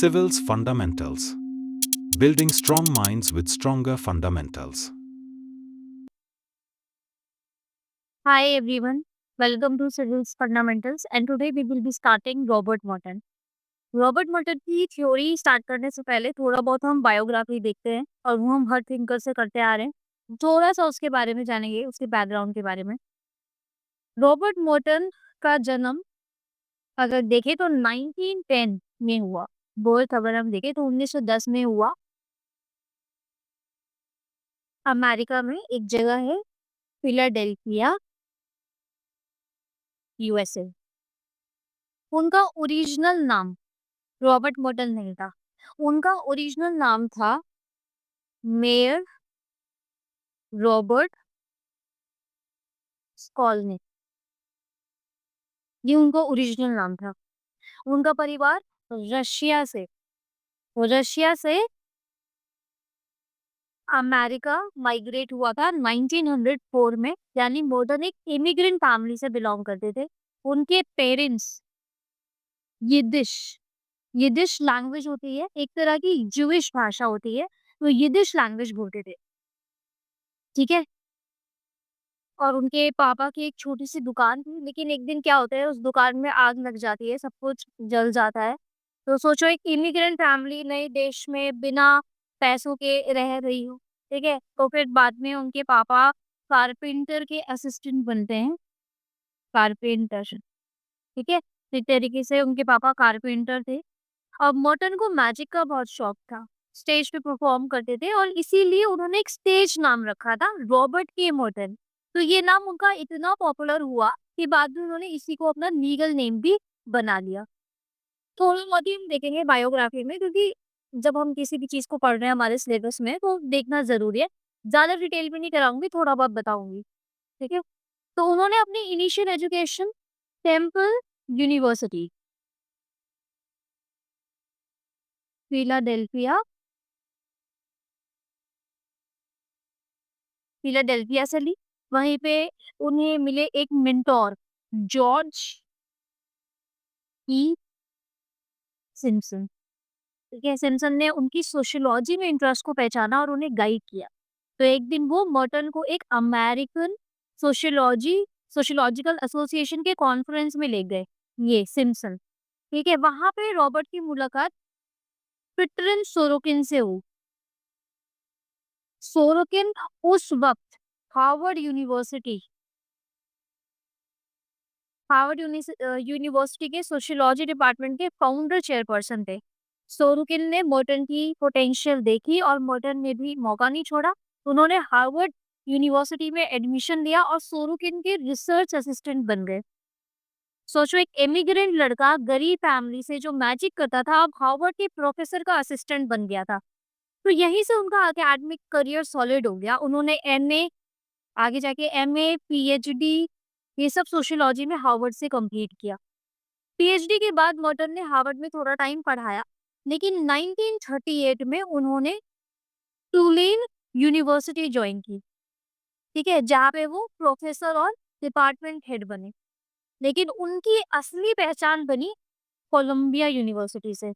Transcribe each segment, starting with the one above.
Civil's Fundamentals. Building strong minds with stronger fundamentals. Hi everyone, welcome to Civil's Fundamentals and today we will be starting Robert Merton. Robert Merton की theory start करने से पहले थोड़ा बहुत हम biography देखते हैं और वो हम हर थिंकर से करते आ रहे हैं। थोड़ा सा उसके बारे में जानेंगे, उसके बैकग्राउंड के बारे में। रॉबर्ट मर्टन का जन्म अगर देखें तो 1910 में हुआ। बर्थ अगर हम देखें तो 1910 में हुआ। अमेरिका में एक जगह है फिलाडेल्फिया, यूएसए। उनका ओरिजिनल नाम रॉबर्ट मर्टन नहीं था। उनका ओरिजिनल नाम था मेयर रॉबर्ट स्कॉलनिक। ये उनका ओरिजिनल नाम था। उनका परिवार रशिया से रशिया से अमेरिका माइग्रेट हुआ था 1904 में, यानी मर्टन एक इमिग्रेंट फैमिली से बिलोंग करते थे। उनके पेरेंट्स यिदिश यिदिश लैंग्वेज होती है, एक तरह की ज्यूइश भाषा होती है, तो यिदिश लैंग्वेज बोलते थे। ठीक है। और उनके पापा की एक छोटी-सी दुकान थी, लेकिन एक दिन क्या होता है, उस दुकान में आग लग जाती है, सब कुछ जल जाता है। तो सोचो एक इमिग्रेंट फैमिली नए देश में बिना पैसों के रह रही हो, ठीक है? तो फिर बाद में उनके पापा कारपेंटर के असिस्टेंट बनते हैं, कारपेंटर, ठीक है? तो एक तरीके से उनके पापा कारपेंटर थे। और मर्टन को मैजिक का बहुत शौक था, स्टेज पे परफॉर्म करते थे और इसीलिए उन्होंने एक स्टेज नाम रखा था रॉबर्ट के मर्टन। तो ये नाम उनका इतना पॉपुलर हुआ कि बाद में उन्होंने इसी को अपना लीगल नेम भी बना लिया। थोड़ा बहुत ही हम देखेंगे बायोग्राफी में, क्योंकि जब हम किसी भी चीज को पढ़ रहे हैं हमारे सिलेबस में तो देखना जरूरी है। ज्यादा डिटेल में नहीं कराऊंगी, थोड़ा बहुत बताऊंगी, ठीक है? तो उन्होंने अपनी initial education temple university Philadelphia Philadelphia से ली। वहीं पे उन्हें मिले एक मेंटोर, जॉर्ज ई सिम्पसन। ठीक है, सिम्पसन ने उनकी सोशियोलॉजी में इंटरेस्ट को पहचाना और उन्हें गाइड किया। तो एक दिन वो मर्टन को एक अमेरिकन सोशियोलॉजी सोशियोलॉजिकल एसोसिएशन के कॉन्फ्रेंस में ले गए, ये सिम्पसन। ठीक है, वहां पे रॉबर्ट की मुलाकात पिटरन सोरोकिन से हुई। सोरोकिन उस वक्त हार्वर्ड यूनिवर्सिटी यूनिवर्सिटी के सोशियोलॉजी डिपार्टमेंट के फाउंडर चेयरपर्सन थे। सोरुकिन ने मर्टन की पोटेंशियल देखी और मर्टन ने भी मौका नहीं छोड़ा। उन्होंने हार्वर्ड यूनिवर्सिटी में एडमिशन लिया और सोरुकिन के रिसर्च असिस्टेंट बन गए। सोचो एक इमिग्रेंट लड़का गरीब फैमिली से जो मैजिक करता था, अब हार्वर्ड के प्रोफेसर का असिस्टेंट बन गया था। तो यहीं से उनका एकेडमिक करियर सॉलिड हो गया। उन्होंने एमए, आगे जाके एमए, पीएचडी, ये सब सोशियोलॉजी में हार्वर्ड से कंप्लीट किया। पीएचडी के बाद मर्टन ने हार्वर्ड में थोड़ा टाइम पढ़ाया, लेकिन 1938 में उन्होंने टुलेन यूनिवर्सिटी ज्वाइन की, ठीक है, जहाँ पे वो प्रोफेसर और डिपार्टमेंट हेड बने। लेकिन उनकी असली पहचान बनी कोलंबिया यूनिवर्सिटी से।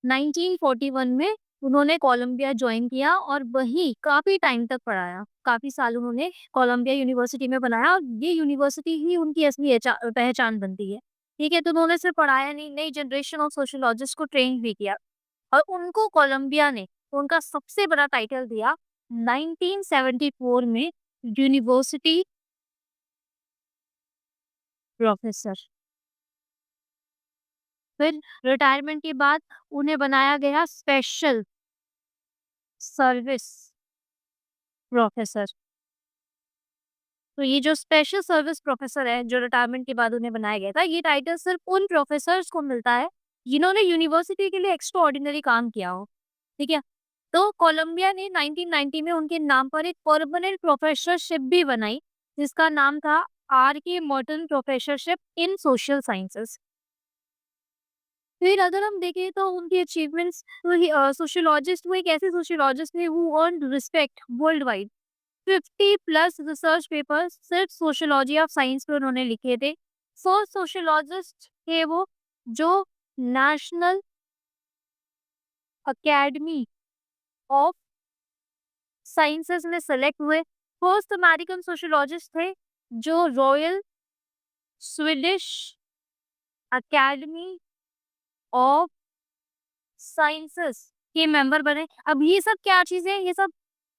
1941 में उन्होंने कोलंबिया ज्वाइन किया और वहीं काफी टाइम तक पढ़ाया। काफी साल उन्होंने कोलंबिया यूनिवर्सिटी में बनाया और ये यूनिवर्सिटी ही उनकी असली पहचान बनती है। ठीक है, तो उन्होंने सिर्फ पढ़ाया नहीं, नई जनरेशन ऑफ सोशियोलॉजिस्ट को ट्रेन भी किया। और उनको कोलंबिया ने उनका सबसे बड़ा टाइटल दिया 1974 में, यूनिवर्सिटी प्रोफेसर। फिर रिटायरमेंट के बाद उन्हें बनाया गया स्पेशल सर्विस प्रोफेसर। तो ये जो स्पेशल सर्विस प्रोफेसर है, जो रिटायरमेंट के बाद उन्हें बनाया गया था, ये टाइटल सिर्फ उन प्रोफेसर्स को मिलता है जिन्होंने यूनिवर्सिटी के लिए एक्स्ट्रा ऑर्डिनरी काम किया हो। ठीक है, तो कोलंबिया ने 1990 में उनके नाम पर एक परमानेंट प्रोफेसरशिप भी बनाई, जिसका नाम था आर के मर्टन प्रोफेसरशिप इन सोशल साइंसेस। फिर अगर हम देखें तो उनकी अचीवमेंट्स, तो सोशियोलॉजिस्ट, वो एक ऐसे सोशियोलॉजिस्ट थे who earn respect world wide. 50 plus research papers सिर्फ सोशियोलॉजी ऑफ साइंस पे उन्होंने लिखे थे। फर्स्ट सोशियोलॉजिस्ट थे वो जो नेशनल अकेडमी ऑफ साइंसेस में सेलेक्ट हुए। फर्स्ट अमेरिकन सोशियोलॉजिस्ट थे जो royal Swedish academy of sciences के मेंबर बने। अब ये सब क्या चीजें हैं, ये सब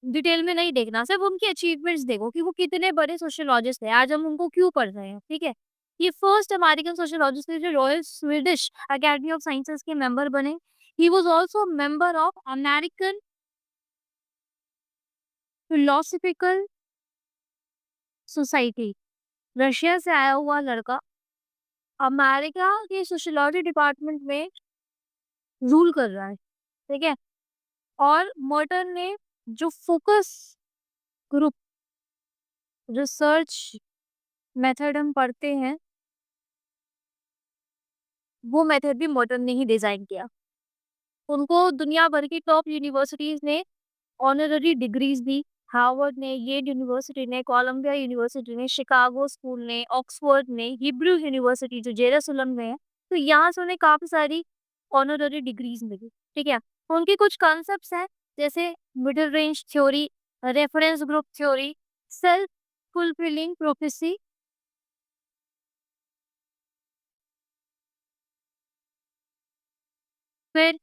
डिटेल में नहीं देखना, सिर्फ उनकी अचीवमेंट्स देखो कि वो कितने बड़े सोशियोलॉजिस्ट थे, आज हम उनको क्यों पढ़ रहे हैं, ठीक है। ये फर्स्ट अमेरिकन सोशियोलॉजिस्ट थे जो royal Swedish academy of sciences के मेंबर बने। He was also member of American philosophical society. Russia से आया हुआ लड़का अमेरिका के सोशियोलॉजी डिपार्टमेंट में रूल कर रहा है, ठीक है। और मर्टन ने जो फोकस ग्रुप रिसर्च मेथड हम पढ़ते हैं, वो मेथड भी मर्टन ने ही डिजाइन किया। उनको दुनिया भर की टॉप यूनिवर्सिटीज ने ऑनररी डिग्रीज दी। हार्वर्ड ने, येल यूनिवर्सिटी ने, कोलंबिया यूनिवर्सिटी ने, शिकागो स्कूल ने, ऑक्सफोर्ड ने, हिब्रू यूनिवर्सिटी जो जेरूसलम में है, तो यहाँ से उन्हें काफी सारी ऑनररी डिग्रीज मिली, ठीक है। उनकी कुछ कॉन्सेप्ट्स हैं जैसे middle range theory, reference group theory, self fulfilling prophecy, फिर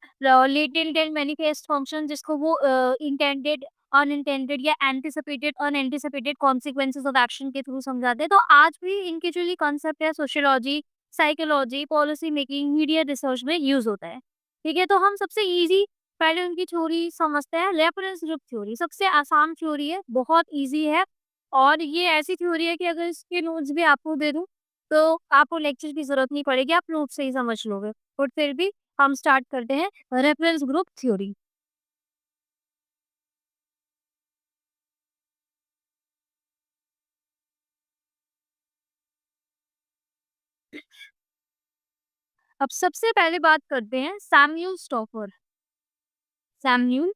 लेटेंट एंड मैनिफेस्ट फंक्शन जिसको वो इंटेंडेड अनइंटेंडेड या anticipated unanticipated consequences of action के थ्रू समझाते हैं। तो आज भी इनके जो ये कॉन्सेप्ट है sociology, psychology, policy making, media research में यूज होता है, ठीक है। तो हम सबसे इजी पहले उनकी थ्योरी समझते हैं। रेफरेंस ग्रुप थ्योरी सबसे आसान थ्योरी है, बहुत इजी है, और ये ऐसी थ्योरी है कि अगर इसके नोट्स भी आपको दे दूं तो आपको लेक्चर की जरूरत नहीं पड़ेगी, आप नोट से ही समझ लोगे। और फिर भी हम स्टार्ट करते हैं रेफरेंस ग्रुप थ्योरी। अब सबसे पहले बात करते हैं सैमुअल स्टॉफर। सैमुअल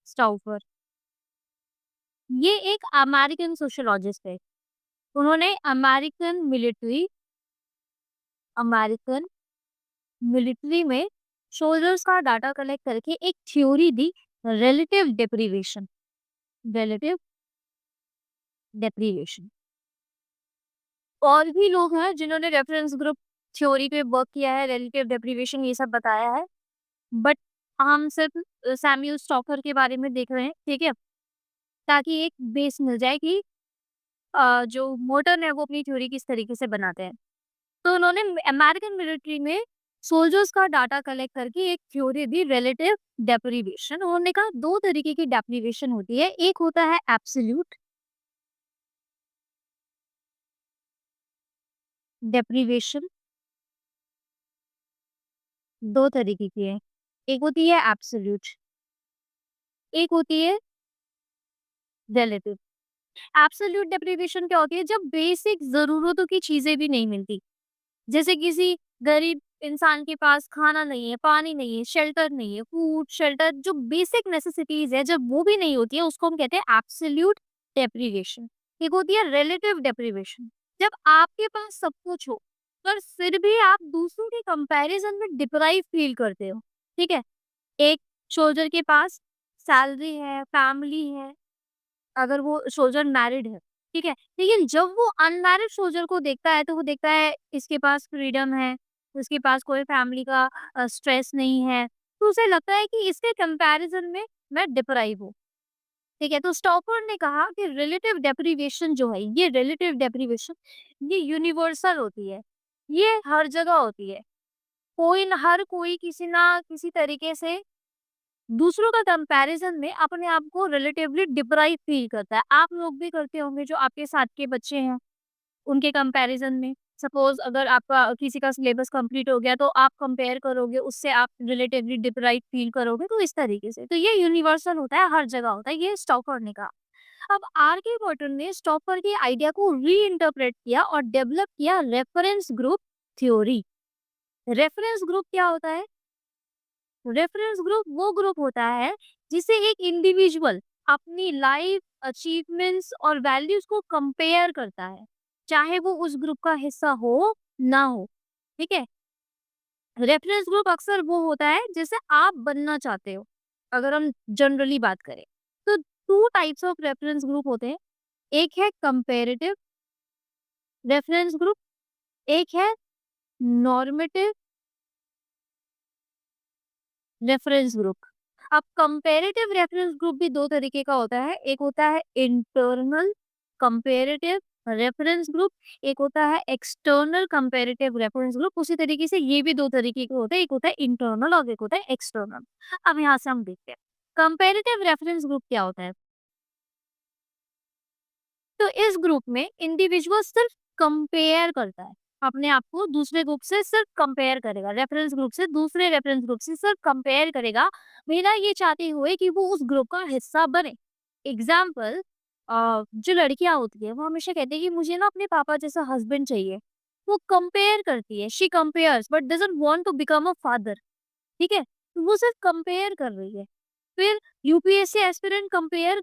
स्टॉफर ये एक अमेरिकन सोशियोलॉजिस्ट है। उन्होंने अमेरिकन मिलिट्री में सोल्जर्स का डाटा कलेक्ट करके एक थ्योरी दी, रिलेटिव डेप्रिवेशन। रिलेटिव डेप्रिवेशन और भी लोग हैं जिन्होंने रेफरेंस ग्रुप थ्योरी पे वर्क किया है, रिलेटिव डेप्रिवेशन ये सब बताया है, बट हम सिर्फ सैमुअल स्टॉकर के बारे में देख रहे हैं, ठीक है, ताकि एक बेस मिल जाए कि जो मोर्टन है वो अपनी थ्योरी किस तरीके से बनाते हैं। तो उन्होंने अमेरिकन मिलिट्री में सोल्जर्स का डाटा कलेक्ट करके एक थ्योरी दी, रिलेटिव डेप्रिवेशन। उन्होंने कहा दो तरीके की डेप्रिवेशन होती है, एक होता है एब्सोल्यूट डेप्रिवेशन, दो तरीके की है, एक होती है एब्सोल्यूट, एक होती है रिलेटिव। एब्सोल्यूट डेप्रिवेशन क्या होती है, जब बेसिक जरूरतों की चीजें भी नहीं मिलती, जैसे किसी गरीब इंसान के पास खाना नहीं है, पानी नहीं है, शेल्टर नहीं है, फूड शेल्टर जो बेसिक नेसेसिटीज है, जब वो भी नहीं होती है उसको हम कहते हैं एब्सोल्यूट डेप्रिवेशन। एक होती है रिलेटिव डेप्रिवेशन, जब आपके पास सब कुछ हो पर फिर भी आप दूसरों के कंपैरिजन में डिप्राइव फील करते हो, ठीक है। एक सोल्जर के पास सैलरी है, फैमिली है, अगर वो सोल्जर मैरिड है, ठीक है। लेकिन जब वो अनमैरिड सोल्जर को देखता है तो वो देखता है इसके पास फ्रीडम है, उसके पास कोई फैमिली का स्ट्रेस नहीं है, तो उसे लगता है कि इसके कंपैरिजन में मैं डिप्राइव हूँ, ठीक है। तो स्टॉपर ने कहा कि रिलेटिव डेप्रिवेशन जो है, ये रिलेटिव डेप्रिवेशन ये यूनिवर्सल होती है, ये हर जगह होती है। कोई न हर कोई किसी ना किसी तरीके से दूसरों का कंपैरिजन में अपने आप को रिलेटिवली डिप्राइव फील करता है। आप लोग भी करते होंगे जो आपके साथ के बच्चे हैं, उनके कंपैरिजन में। सपोज़ अगर आपका किसी का सिलेबस कंप्लीट हो गया तो आप कंपेयर करोगे, उससे आप रिलेटिवली डिप्राइव फील करोगे, तो इस तरीके से। तो ये यूनिवर्सल होता है, हर जगह होता है, ये स्टॉकर ने कहा। अब आर.के. बर्टन ने स्टॉपर के आइडिया को रीइंटरप्रेट किया और डेवलप किया reference group theory. Reference group क्या होता है? रेफरेंस ग्रुप वो ग्रुप होता है जिसे एक इंडिविजुअल अपनी लाइफ अचीवमेंट्स और वैल्यूज को कंपेयर करता है, चाहे वो उस ग्रुप का हिस्सा हो ना हो, ठीक है? रेफरेंस ग्रुप अक्सर वो होता है जैसे आप बनना चाहते हो, अगर हम जनरली बात करें। तो 2 टाइप्स ऑफ रेफरेंस ग्रुप होते हैं, एक है कंपैरेटिव रेफरेंस ग्रुप, एक है नॉर्मेटिव रेफरेंस ग्रुप। अब कंपैरेटिव रेफरेंस ग्रुप भी 2 तरीके का होता है, एक होता है इंटरनल कंपैरेटिव रेफरेंस ग्रुप, एक होता है एक्सटर्नल कंपैरेटिव रेफरेंस ग्रुप। उसी तरीके से ये भी 2 तरीके के होते हैं, एक होता है इंटरनल और एक होता है एक्सटर्नल। अब यहाँ से हम देखते हैं, कंपैरेटिव रेफरेंस ग्रुप क्या होता है? तो इस ग्रुप में इंडिविजुअल सिर्फ कंपेयर करता है, अपने आप को दूसरे ग्रुप से सिर्फ कंपेयर करेगा, रेफरेंस ग्रुप से दूसरे रेफरेंस ग्रुप से सिर्फ कंपेयर करेगा, बिना ये चाहते हुए कि वो उस ग्रुप का हिस्सा बने। एग्जाम्पल, जो लड़कियां होती है वो हमेशा कहती है कि मुझे ना अपने पापा जैसा हस्बैंड चाहिए। वो कंपेयर करती है, she compares but doesn't want to become a father, ठीक है? तो वो सिर्फ कंपेयर कर रही है। फिर यूपीएससी एस्पिरेंट कंपेयर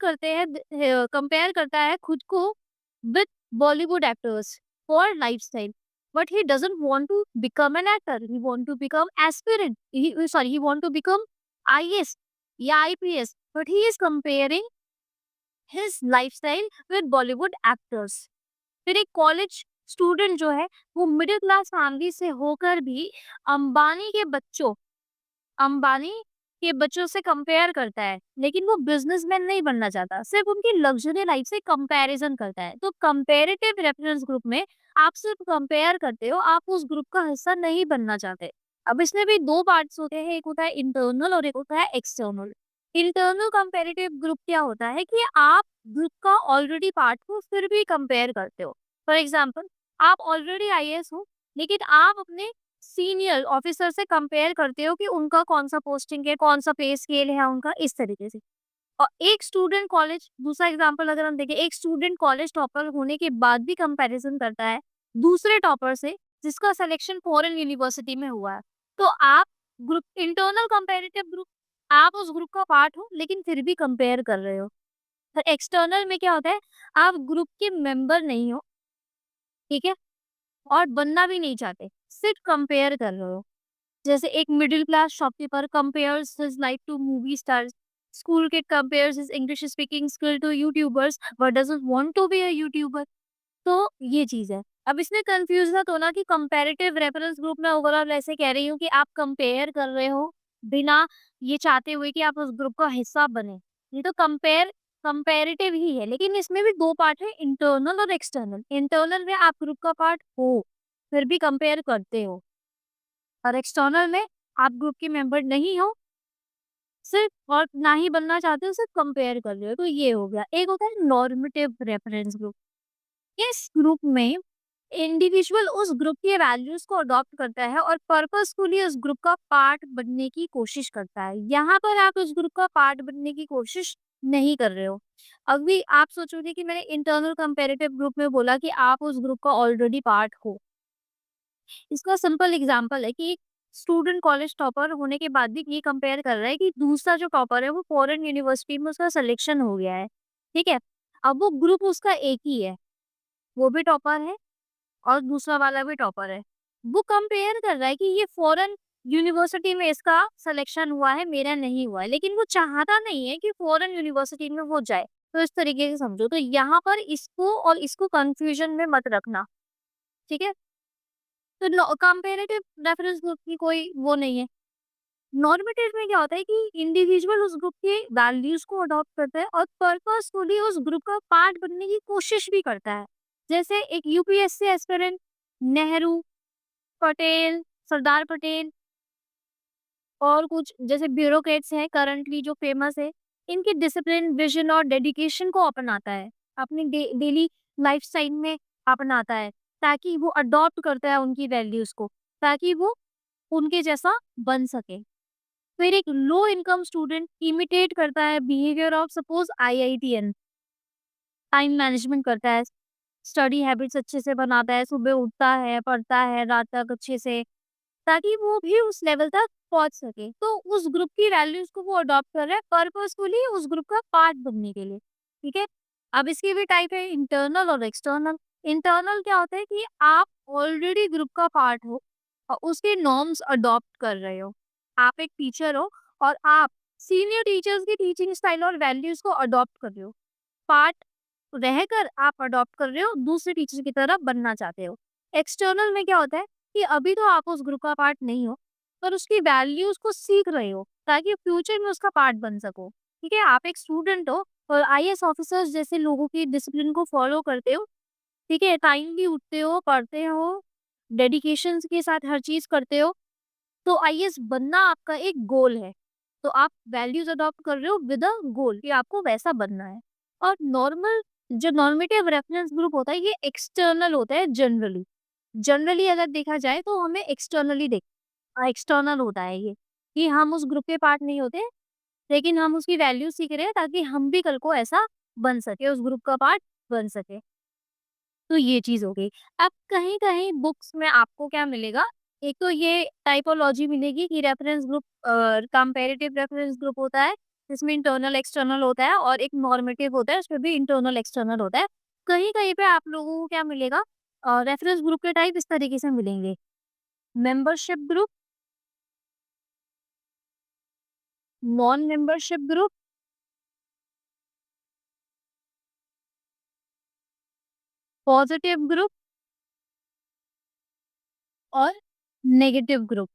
करता है खुद को with Bollywood actors for lifestyle, but he doesn't want to become an actor, he want to become aspirant, he want to become IAS या IPS, but he is comparing his lifestyle with Bollywood actors. फिर एक college student जो है वो middle class family से होकर भी अंबानी के बच्चों अंबानी के बच्चों से कंपेयर करता है, लेकिन वो बिज़नेसमैन नहीं बनना चाहता, सिर्फ़ उनकी लग्ज़री लाइफ़ से कंपैरिज़न करता है। तो कंपैरेटिव रेफरेंस ग्रुप में आप सिर्फ़ कंपेयर करते हो, आप उस ग्रुप का हिस्सा नहीं बनना चाहते। अब इसमें भी 2 पार्ट्स होते हैं, एक होता है इंटरनल और एक होता है एक्सटर्नल। इंटरनल कंपैरेटिव ग्रुप क्या होता है कि आप ग्रुप का ऑलरेडी पार्ट हो, फिर भी कंपेयर करते हो। फॉर एग्ज़ाम्पल, आप ऑलरेडी आईएएस हो, लेकिन आप अपने सीनियर ऑफिसर से कंपेयर करते हो कि उनका कौन-सा पोस्टिंग है, कौन-सा पे स्केल है उनका, इस तरीके से। और एक स्टूडेंट कॉलेज दूसरा एग्ज़ाम्पल अगर हम देखें, एक स्टूडेंट कॉलेज टॉपर होने के बाद भी कंपैरिज़न करता है दूसरे टॉपर से, जिसका सिलेक्शन फॉरेन यूनिवर्सिटी में हुआ है। तो आप ग्रुप इंटरनल कंपैरेटिव ग्रुप, आप उस ग्रुप का पार्ट हो, लेकिन फिर भी कंपेयर कर रहे हो। और एक्सटर्नल में क्या होता है, आप ग्रुप के मेंबर नहीं हो, ठीक है? और बनना भी नहीं चाहते, सिर्फ कंपेयर कर रहे हो। जैसे एक middle class shopkeeper compares his life to movie stars, school kid compares his English speaking skill to YouTubers but doesn't want to be a YouTuber. तो ये चीज़ है। अब इसमें कन्फ्यूज़ मत होना कि कंपैरेटिव रेफरेंस ग्रुप में ओवरऑल ऐसे कह रही हूँ कि आप कंपेयर कर रहे हो, बिना ये चाहते हुए कि आप उस ग्रुप का हिस्सा बने। ये तो कंपैरेटिव ही है, लेकिन इसमें भी 2 पार्ट है, इंटरनल और एक्सटर्नल। इंटरनल में आप ग्रुप का पार्ट हो, फिर भी कंपेयर करते हो, और एक्सटर्नल में आप ग्रुप के मेंबर नहीं हो, सिर्फ और ना ही बनना चाहते हो, सिर्फ कंपेयर कर रहे हो। तो ये हो गया। एक होता है नॉर्मेटिव रेफरेंस ग्रुप। इस ग्रुप में इंडिविजुअल उस ग्रुप के वैल्यूज को अडॉप्ट करता है और पर्पसफुली उस ग्रुप का पार्ट बनने की कोशिश करता है। यहाँ पर आप उस ग्रुप का पार्ट बनने की कोशिश नहीं कर रहे हो। अभी आप सोचोगे कि मैंने इंटरनल कंपैरेटिव ग्रुप में बोला कि आप उस ग्रुप का ऑलरेडी पार्ट हो। इसका सिंपल एग्जांपल है कि स्टूडेंट कॉलेज टॉपर होने के बाद भी ये कंपेयर कर रहा है कि दूसरा जो टॉपर है वो फॉरेन यूनिवर्सिटी में उसका सिलेक्शन हो गया है, ठीक है? अब वो ग्रुप उसका एक ही है, वो भी टॉपर है और दूसरा वाला भी टॉपर है। वो कंपेयर कर रहा है कि ये फॉरेन यूनिवर्सिटी में इसका सिलेक्शन हुआ है, मेरा नहीं हुआ है, लेकिन वो चाहता नहीं है कि फॉरेन यूनिवर्सिटी में वो जाए। तो इस तरीके से समझो, तो यहाँ पर इसको और इसको कन्फ्यूजन में मत रखना, ठीक है? तो कंपैरेटिव रेफरेंस ग्रुप की कोई वो नहीं है। नॉर्मेटिव में क्या होता है कि इंडिविजुअल उस ग्रुप के वैल्यूज को अडॉप्ट करता है और पर्पसफुली उस ग्रुप का पार्ट बनने की कोशिश भी करता है। जैसे एक यूपीएससी एस्पिरेंट नेहरू, पटेल, सरदार पटेल और कुछ जैसे ब्यूरोक्रेट्स हैं करंटली जो फेमस है, इनके डिसिप्लिन, विजन और डेडिकेशन को अपनाता है, अपनी डेली लाइफस्टाइल में अपनाता है, ताकि वो अडॉप्ट करता है उनकी वैल्यूज को, ताकि वो उनके जैसा बन सके। फिर एक लो इनकम स्टूडेंट इमिटेट करता है behaviour of suppose IITian, time management करता है, स्टडी हैबिट्स अच्छे से बनाता है, सुबह उठता है, पढ़ता है रात तक अच्छे से, ताकि वो भी उस लेवल तक पहुंच सके। तो उस ग्रुप की वैल्यूज को वो अडॉप्ट कर रहा है पर्पसफुली उस ग्रुप का पार्ट बनने के लिए, ठीक है? अब इसकी भी टाइप है इंटरनल और एक्सटर्नल। इंटरनल क्या होता है कि आप ऑलरेडी ग्रुप का पार्ट हो और उसके नॉर्म्स अडॉप्ट कर रहे हो। आप एक टीचर हो और आप सीनियर टीचर्स की टीचिंग स्टाइल और वैल्यूज को अडॉप्ट कर रहे हो। पार्ट रहकर आप अडॉप्ट कर रहे हो, दूसरे टीचर की तरह बनना चाहते हो। एक्सटर्नल में क्या होता है कि अभी तो आप उस ग्रुप का पार्ट नहीं हो, पर उसकी वैल्यूज को सीख रहे हो ताकि फ्यूचर में उसका पार्ट बन सको। ठीक है, आप एक स्टूडेंट हो और आईएएस ऑफिसर्स जैसे लोगों की डिसिप्लिन को फॉलो करते हो। ठीक है, टाइमली उठते हो, पढ़ते हो, डेडिकेशन के साथ हर चीज करते हो, तो आईएएस बनना आपका एक गोल है। तो आप वैल्यूज अडॉप्ट कर रहे हो विद अ गोल कि आपको वैसा बनना है। और नॉर्मल जो नॉर्मेटिव रेफरेंस ग्रुप होता है ये एक्सटर्नल होता है जनरली। जनरली अगर देखा जाए तो हमें एक्सटर्नली एक्सटर्नल होता है ये, कि हम उस ग्रुप के पार्ट नहीं होते, लेकिन हम उसकी वैल्यू सीख रहे हैं ताकि हम भी कल को ऐसा बन सके, उस ग्रुप का पार्ट बन सके। तो ये चीज़ हो गई। अब कहीं-कहीं बुक्स में आपको क्या मिलेगा, एक तो ये टाइपोलॉजी मिलेगी कि reference group comparative reference group होता है, जिसमें इंटरनल एक्सटर्नल होता है और एक नॉर्मेटिव होता है, उसमें भी इंटरनल एक्सटर्नल होता है। कहीं-कहीं पे आप लोगों को क्या मिलेगा, रेफरेंस ग्रुप के टाइप इस तरीके से मिलेंगे, membership group, non membership group, positive group और नेगेटिव ग्रुप।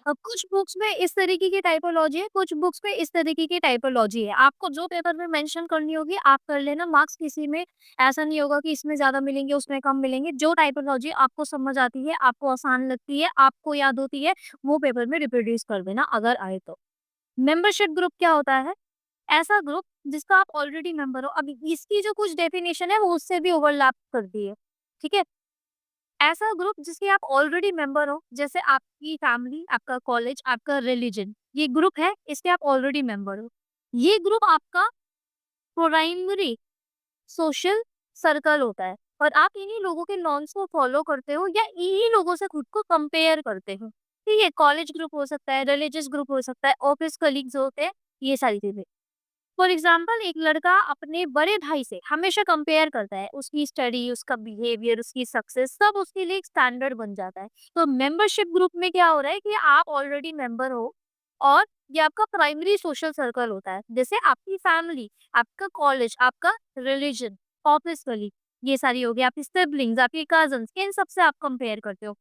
अब कुछ बुक्स में इस तरीके की टाइपोलॉजी है, कुछ बुक्स में इस तरीके की टाइपोलॉजी है। आपको जो पेपर में मेंशन करनी होगी आप कर लेना, मार्क्स किसी में ऐसा नहीं होगा कि इसमें ज़्यादा मिलेंगे, उसमें कम मिलेंगे। जो टाइपोलॉजी आपको समझ आती है, आपको आसान लगती है, आपको याद होती है, वो पेपर में रिप्रोड्यूस कर देना अगर आए तो। मेंबरशिप ग्रुप क्या होता है? ऐसा ग्रुप जिसका आप ऑलरेडी मेंबर हो। अब इसकी जो कुछ डेफिनेशन है वो उससे भी ओवरलैप करती है। ठीक है? ऐसा ग्रुप जिसके आप ऑलरेडी मेंबर हो, जैसे आपकी फैमिली, आपका कॉलेज, आपका रिलीजन, ये ग्रुप है, इसके आप ऑलरेडी मेंबर हो। ये ग्रुप आपका प्राइमरी सोशल सर्कल होता है और आप इन्हीं लोगों के नॉर्म्स को फॉलो करते हो या इन्हीं लोगों से खुद को कंपेयर करते हो। ठीक है, कॉलेज ग्रुप हो सकता है, रिलीजियस ग्रुप हो सकता है, ऑफिस कलीग्स होते हैं, ये सारी चीजें। फॉर एग्जाम्पल एक लड़का अपने बड़े भाई से हमेशा कंपेयर करता है, उसकी स्टडी, उसका बिहेवियर, उसकी सक्सेस, सब उसके लिए एक स्टैंडर्ड बन जाता है। तो मेंबरशिप ग्रुप में क्या हो रहा है कि आप ऑलरेडी मेंबर हो और ये आपका प्राइमरी सोशल सर्कल होता है, जैसे आपकी फैमिली, आपका कॉलेज, आपका रिलीजन, ऑफिस कलीग, ये सारी हो गई, आपकी सिबलिंग्स, आपके कजन्स, इन सबसे आप कंपेयर करते हो।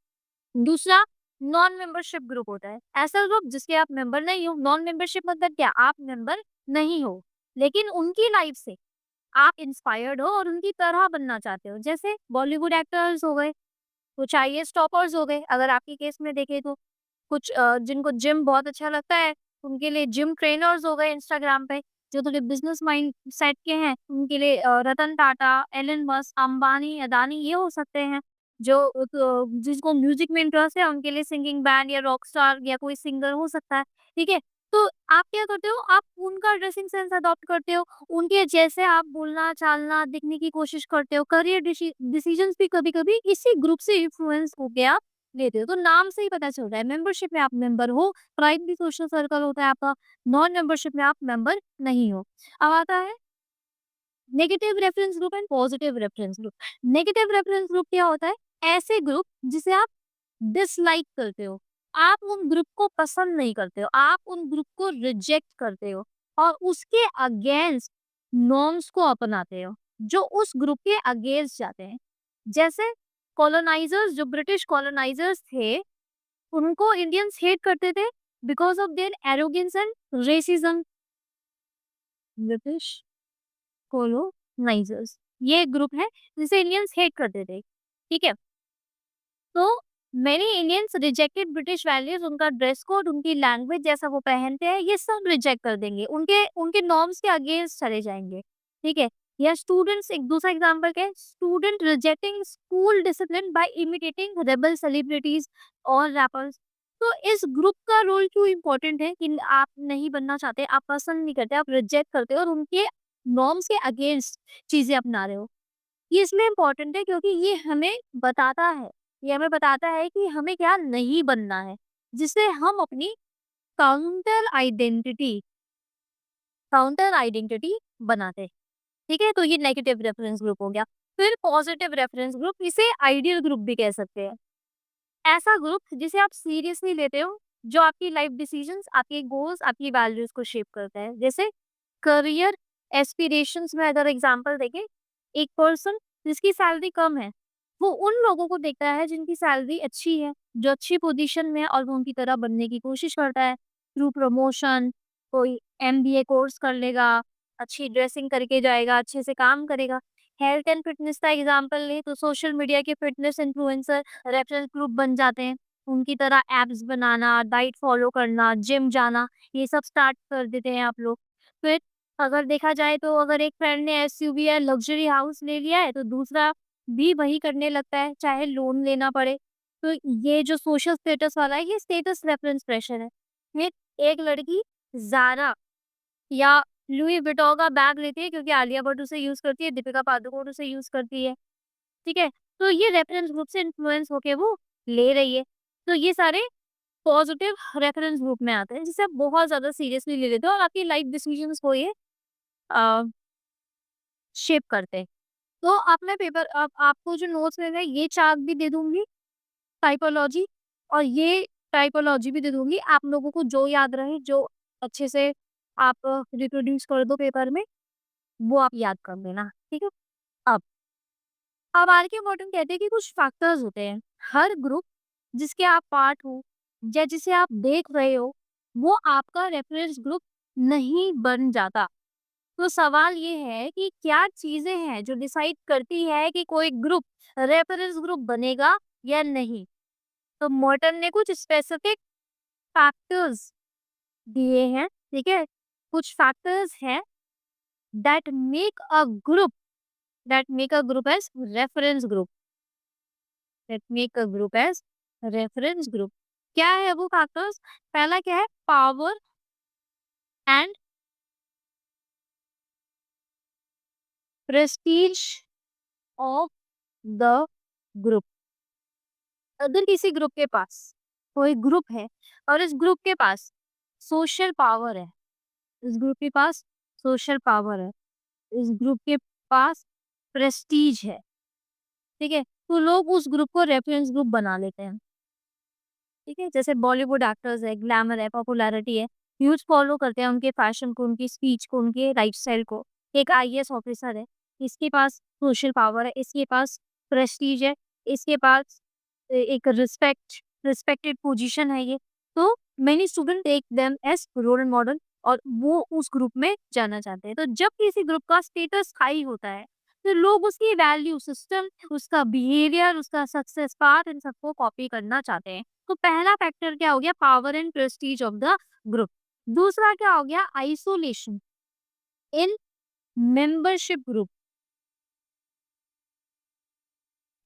दूसरा नॉन मेंबरशिप ग्रुप होता है, ऐसा ग्रुप जिसके आप मेंबर नहीं हो। नॉन मेंबरशिप मतलब क्या, आप मेंबर नहीं हो लेकिन उनकी लाइफ से आप इंस्पायर्ड हो और उनकी तरह बनना चाहते हो, जैसे बॉलीवुड एक्टर्स हो गए, कुछ आईएएस टॉपर्स हो गए अगर आपके केस में देखें तो, कुछ जिनको जिम बहुत अच्छा लगता है उनके लिए जिम ट्रेनर्स हो गए इंस्टाग्राम पे, जो थोड़े बिजनेस माइंड सेट के हैं उनके लिए रतन टाटा, एलन मस्क, अंबानी, अदानी ये हो सकते हैं। जो जिसको म्यूजिक में इंटरेस्ट है उनके लिए सिंगिंग बैंड या रॉक स्टार या कोई सिंगर हो सकता है। ठीक है, तो आप क्या करते हो, आप उनका ड्रेसिंग सेंस अडॉप्ट करते हो, उनके जैसे आप बोलना चालना दिखने की कोशिश करते हो, करियर डिसीजंस भी कभी कभी इसी ग्रुप से इन्फ्लुएंस होके आप लेते हो। तो नाम से ही पता चल रहा है, मेंबरशिप में आप मेंबर हो, प्राइमरी सोशल सर्कल होता है आपका, नॉन मेंबरशिप में आप मेंबर नहीं हो। अब आता है negative reference group and positive reference group. Negative reference group क्या होता है, ऐसे ग्रुप जिसे आप डिसलाइक करते हो, आप उन ग्रुप को पसंद नहीं करते हो, आप उन ग्रुप को रिजेक्ट करते हो और उसके अगेंस्ट नॉर्म्स को अपनाते हो जो उस ग्रुप के अगेंस्ट जाते हैं। जैसे कॉलोनाइजर्स, जो ब्रिटिश कॉलोनाइजर्स थे, उनको इंडियंस हेट करते थे because of their arrogance and racism. British colonizers ये ग्रुप है जिसे इंडियंस हेट करते थे। ठीक है, तो many Indians rejected British values, उनका ड्रेस कोड, उनकी लैंग्वेज, जैसा वो पहनते हैं, ये सब रिजेक्ट कर देंगे, उनके उनके नॉर्म्स के अगेंस्ट चले जाएंगे। ठीक है, या स्टूडेंट्स, एक दूसरा एग्जांपल क्या है, student rejecting school discipline by imitating rebel celebrities और रैपर्स। तो इस ग्रुप का रोल क्यों इम्पोर्टेंट है कि आप नहीं बनना चाहते, आप पसंद नहीं करते, आप रिजेक्ट करते हो और उनके नॉर्म्स के अगेंस्ट चीजें अपना रहे हो। ये इसलिए इम्पोर्टेंट है क्योंकि ये हमें बताता है कि हमें क्या नहीं बनना है, जिससे हम अपनी काउंटर आइडेंटिटी काउंटर आइडेंटिटी बनाते हैं। ठीक है, तो ये नेगेटिव रेफरेंस ग्रुप हो गया। फिर पॉजिटिव रेफरेंस ग्रुप, इसे आइडियल ग्रुप भी कह सकते हैं। ऐसा ग्रुप जिसे आप सीरियसली लेते हो, जो आपकी लाइफ डिसीजंस, आपके गोल्स, आपकी वैल्यूज को शेप करता है। जैसे करियर एस्पिरेशंस में अगर एग्जांपल देखें, एक पर्सन जिसकी सैलरी कम है, वो उन लोगों को देखता है जिनकी सैलरी अच्छी है, जो अच्छी पोजीशन में है, और वो उनकी तरह बनने की कोशिश करता है। थ्रू प्रमोशन, कोई एमबीए कोर्स कर लेगा, अच्छी ड्रेसिंग करके जाएगा, अच्छे से काम करेगा। हेल्थ एंड फिटनेस का एग्जांपल ले तो सोशल मीडिया के फिटनेस इन्फ्लुएंसर रेफरेंस ग्रुप बन जाते हैं। उनकी तरह एप्स बनाना, डाइट फॉलो करना, जिम जाना, ये सब स्टार्ट कर देते हैं आप लोग। फिर अगर देखा जाए तो अगर एक फ्रेंड ने एसयूवी या लग्जरी हाउस ले लिया है, तो दूसरा भी वही करने लगता है, चाहे लोन लेना पड़े। तो ये जो सोशल स्टेटस वाला है, ये स्टेटस रेफरेंस प्रेशर है। फिर एक लड़की ज़ारा या लुई विटॉन का बैग लेती है क्योंकि आलिया भट्ट उसे यूज़ करती है, दीपिका पादुकोण उसे यूज़ करती है, ठीक है? तो ये रेफरेंस ग्रुप से इन्फ्लुएंस होके वो ले रही है। तो ये सारे पॉजिटिव रेफरेंस ग्रुप में आते हैं, जिसे आप बहुत ज़्यादा सीरियसली ले लेते हो और आपकी लाइफ डिसीजंस को ये अ, शेप करते हैं। तो अब मैं पेपर अब आपको जो नोट्स में मैं ये चार्ट भी दे दूँगी, टाइपोलॉजी, और ये टाइपोलॉजी भी दे दूँगी। आप लोगों को जो याद रहे, जो अच्छे से आप रिप्रोड्यूस कर दो पेपर में, वो आप याद कर लेना, ठीक है? अब आर.के. मॉर्टन कहते हैं कि कुछ फैक्टर्स होते हैं। हर ग्रुप जिसके आप पार्ट हो या जिसे आप देख रहे हो, वो आपका रेफरेंस ग्रुप नहीं बन जाता। तो सवाल ये है कि क्या चीज़ें हैं जो डिसाइड करती है कि कोई ग्रुप रेफरेंस ग्रुप बनेगा या नहीं? तो मॉर्टन ने कुछ स्पेसिफिक फैक्टर्स दिए हैं, ठीक है? कुछ फैक्टर्स हैं that make a group that make a group as reference group that make a group as reference group. क्या है वो फैक्टर्स? पहला क्या है? Power and Prestige of the group. अगर किसी ग्रुप के पास कोई ग्रुप है और इस ग्रुप के पास सोशल पावर है, इस ग्रुप के पास सोशल पावर है, इस ग्रुप के पास प्रेस्टीज है, ठीक है? तो लोग उस ग्रुप को रेफरेंस ग्रुप बना लेते हैं, ठीक है? जैसे बॉलीवुड एक्टर्स है, ग्लैमर है, पॉपुलैरिटी है, ह्यूज फॉलो करते हैं उनके फैशन को, उनकी स्पीच को, उनके लाइफस्टाइल को। एक आईएएस ऑफिसर है, इसके पास सोशल पावर है, इसके पास प्रेस्टीज है, इसके पास एक रिस्पेक्टेड पोजीशन है ये। तो many student take them as role model और वो उस ग्रुप में जाना चाहते हैं। तो जब किसी ग्रुप का स्टेटस हाई होता है, तो लोग उसकी वैल्यू सिस्टम, उसका बिहेवियर, उसका सक्सेस पाथ, इन सबको कॉपी करना चाहते हैं। तो पहला फैक्टर क्या हो गया? Power and Prestige of the group. दूसरा क्या हो गया? आइसोलेशन इन मेंबरशिप ग्रुप।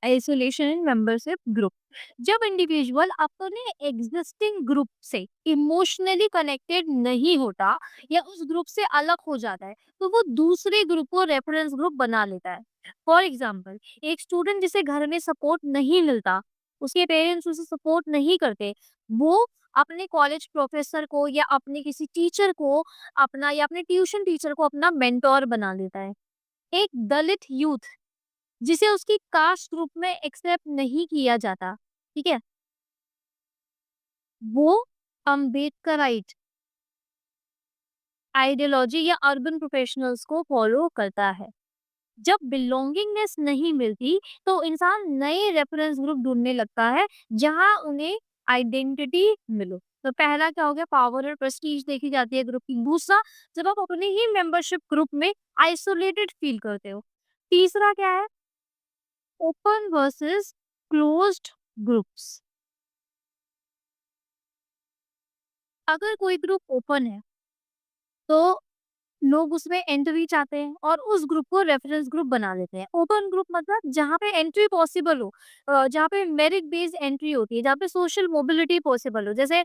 आइसोलेशन इन मेंबरशिप ग्रुप, जब इंडिविजुअल अपने एग्जिस्टिंग ग्रुप से इमोशनली कनेक्टेड नहीं होता या उस ग्रुप से अलग हो जाता है, तो वो दूसरे ग्रुप को रेफरेंस ग्रुप बना लेता है। फॉर एग्जाम्पल, एक स्टूडेंट जिसे घर में सपोर्ट नहीं मिलता, उसके पेरेंट्स उसे सपोर्ट नहीं करते, वो अपने कॉलेज प्रोफेसर को या अपने किसी टीचर को अपना, या अपने ट्यूशन टीचर को अपना मेंटोर बना लेता है। एक दलित यूथ जिसे उसकी कास्ट ग्रुप में एक्सेप्ट नहीं किया जाता, ठीक है? वो अम्बेडकराइट आइडियोलॉजी या अर्बन प्रोफेशनल्स को फॉलो करता है। जब बिलोंगिंगनेस नहीं मिलती, तो इंसान नए रेफरेंस ग्रुप ढूँढने लगता है, जहाँ उन्हें आइडेंटिटी मिले। तो पहला क्या हो गया? पावर और प्रेस्टीज देखी जाती है ग्रुप की। दूसरा, जब आप अपने ही मेंबरशिप ग्रुप में आइसोलेटेड फील करते हो। तीसरा क्या है? Open versus closed groups. अगर कोई ग्रुप ओपन है, तो लोग उसमें एंट्री चाहते हैं और उस ग्रुप को रेफरेंस ग्रुप बना लेते हैं। ओपन ग्रुप मतलब जहाँ पे एंट्री पॉसिबल हो, जहाँ पे मेरिट बेस्ड एंट्री होती है, जहाँ पे सोशल मोबिलिटी पॉसिबल हो, जैसे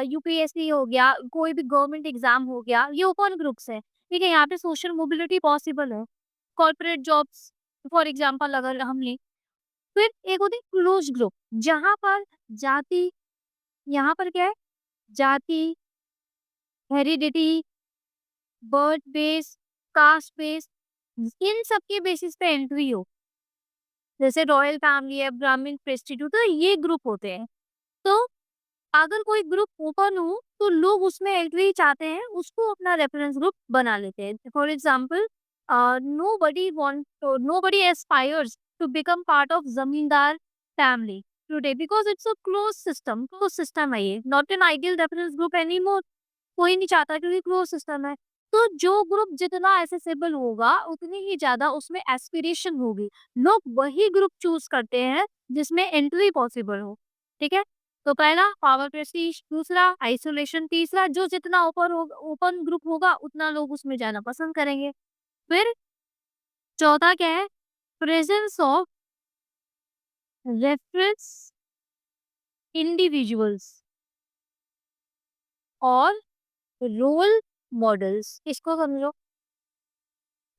यूपीएससी हो गया, कोई भी गवर्नमेंट एग्जाम हो गया, ये ओपन ग्रुप्स है, ठीक है? यहाँ पे सोशल मोबिलिटी पॉसिबल है। कॉर्पोरेट जॉब्स फॉर एग्जाम्पल अगर हम लें। फिर एक होती है क्लोज ग्रुप, जहाँ पर जाति, यहाँ पर क्या है? जाति, heredity, birth base, caste base, इन सब के बेसिस पे एंट्री हो। जैसे रॉयल फैमिली है, ब्राह्मण, प्रेस्टिट्यूट, तो ये ग्रुप होते हैं। तो अगर कोई ग्रुप ओपन हो तो लोग उसमें एंट्री चाहते हैं, उसको अपना रेफरेंस ग्रुप बना लेते हैं। For example, nobody aspires to become part of जमींदार family today because it's a close system है ये, not an ideal reference group anymore. कोई नहीं चाहता क्योंकि क्लोज सिस्टम है। तो जो ग्रुप जितना एसेसिबल होगा उतनी ही ज्यादा उसमें एस्पिरेशन होगी। लोग वही ग्रुप चूज करते हैं जिसमें एंट्री पॉसिबल हो। ठीक है, तो पहला पावर प्रेस्टीज, दूसरा आइसोलेशन, तीसरा जो जितना ओपन ग्रुप होगा उतना लोग उसमें जाना पसंद करेंगे। फिर चौथा क्या है, प्रेजेंस ऑफ रेफरेंस इंडिविजुअल्स और रोल मॉडल्स। इसको समझो,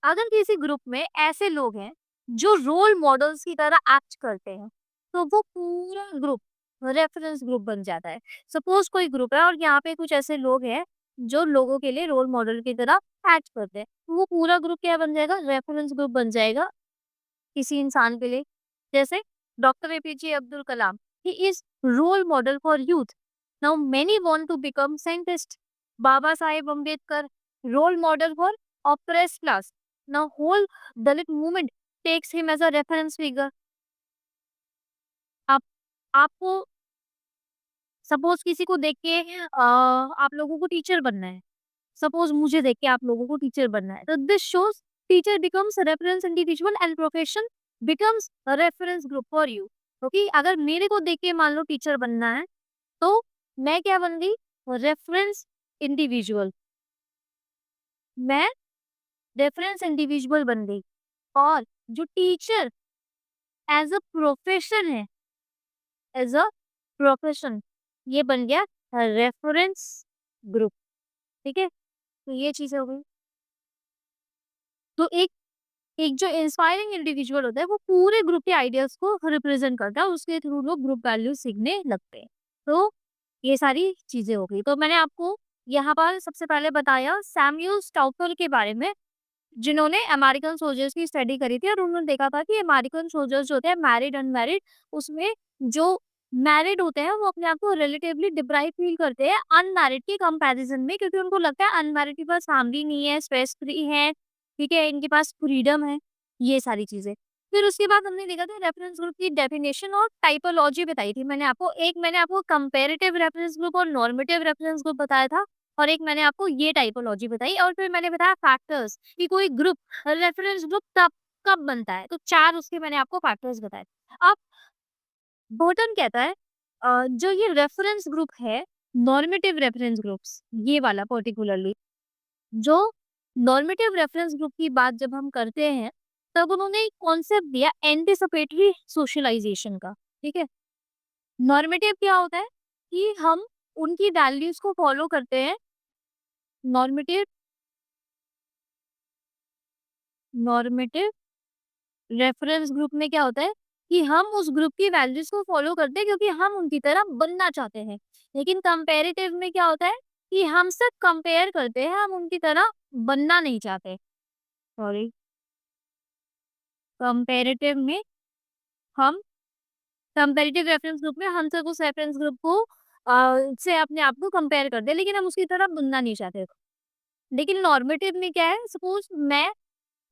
अगर किसी ग्रुप में ऐसे लोग हैं जो रोल मॉडल्स की तरह एक्ट करते हैं तो वो पूरा ग्रुप रेफरेंस ग्रुप बन जाता है। सपोज कोई ग्रुप है और यहाँ पे कुछ ऐसे लोग हैं जो लोगों के लिए रोल मॉडल की तरह एक्ट करते हैं, तो वो पूरा ग्रुप क्या बन जाएगा, रेफरेंस ग्रुप बन जाएगा किसी इंसान के लिए। जैसे doctor APJ Abdul Kalam, he is role model for youth. Now many want to become scientist. Baba Saheb Ambedkar, role model for oppressed class. Now whole Dalit movement takes him as a reference figure. आप आपको suppose किसी को देख के आप लोगों को टीचर बनना है। सपोज मुझे देख के आप लोगों को टीचर बनना है, तो this shows teacher becomes reference individual and profession becomes reference group for you. क्योंकि अगर मेरे को देख के मान लो टीचर बनना है तो मैं क्या बन गई, रेफरेंस इंडिविजुअल। मैं रेफरेंस इंडिविजुअल बन गई। और जो टीचर एज अ प्रोफेशन है, एज अ प्रोफेशन, ये बन गया रेफरेंस ग्रुप। ठीक है, तो ये चीजें हो गई। तो एक एक जो इंस्पायरिंग इंडिविजुअल होता है वो पूरे ग्रुप के आइडियाज को रिप्रेजेंट करता है, उसके थ्रू लोग ग्रुप वैल्यू सीखने लगते हैं। तो ये सारी चीजें हो गई। तो मैंने आपको यहाँ पर सबसे पहले बताया सैमुअल स्टाउफर के बारे में, जिन्होंने अमेरिकन सोल्जर्स की स्टडी करी थी और उन्होंने देखा था कि अमेरिकन सोल्जर्स जो होते हैं मैरिड अनमैरिड, उसमें जो मैरिड होते हैं वो अपने आप को रिलेटिवली डिप्राइव फील करते हैं अनमैरिड के कंपैरिजन में, क्योंकि उनको लगता है अनमैरिड के पास फैमिली नहीं है, स्ट्रेस फ्री है, ठीक है, इनके पास फ्रीडम है, ये सारी चीजें। फिर उसके बाद हमने देखा था रेफरेंस ग्रुप की डेफिनेशन और टाइपोलॉजी बताई थी मैंने आपको। एक मैंने आपको कंपेरेटिव रेफरेंस ग्रुप और नॉर्मेटिव रेफरेंस ग्रुप बताया था, और एक मैंने आपको ये टाइपोलॉजी बताई, और फिर मैंने बताया फैक्टर्स कि कोई ग्रुप रेफरेंस ग्रुप तब कब बनता है, तो 4 उसके मैंने आपको फैक्टर्स बताए। अब बर्टन कहता है जो ये रेफरेंस ग्रुप है, नॉर्मेटिव रेफरेंस ग्रुप्स, ये वाला पर्टिकुलरली, जो नॉर्मेटिव रेफरेंस ग्रुप की बात जब हम करते हैं तब उन्होंने एक कॉन्सेप्ट दिया एंटिसिपेटरी सोशलाइजेशन का। ठीक है, नॉर्मेटिव क्या होता है कि हम उनकी वैल्यूज को फॉलो करते हैं। नॉर्मेटिव नॉर्मेटिव रेफरेंस ग्रुप में क्या होता है कि हम उस ग्रुप की वैल्यूज को फॉलो करते हैं क्योंकि हम उनकी तरह बनना चाहते हैं। लेकिन कंपैरेटिव में क्या होता है कि हम सिर्फ कंपेयर करते हैं, हम उनकी तरह बनना नहीं चाहते। सॉरी, कंपैरेटिव में हम कंपैरेटिव रेफरेंस ग्रुप में हम सिर्फ उस रेफरेंस ग्रुप को से अपने आप को कंपेयर करते हैं, लेकिन हम उसकी तरह बनना नहीं चाहते। लेकिन नॉर्मेटिव में क्या है, सपोज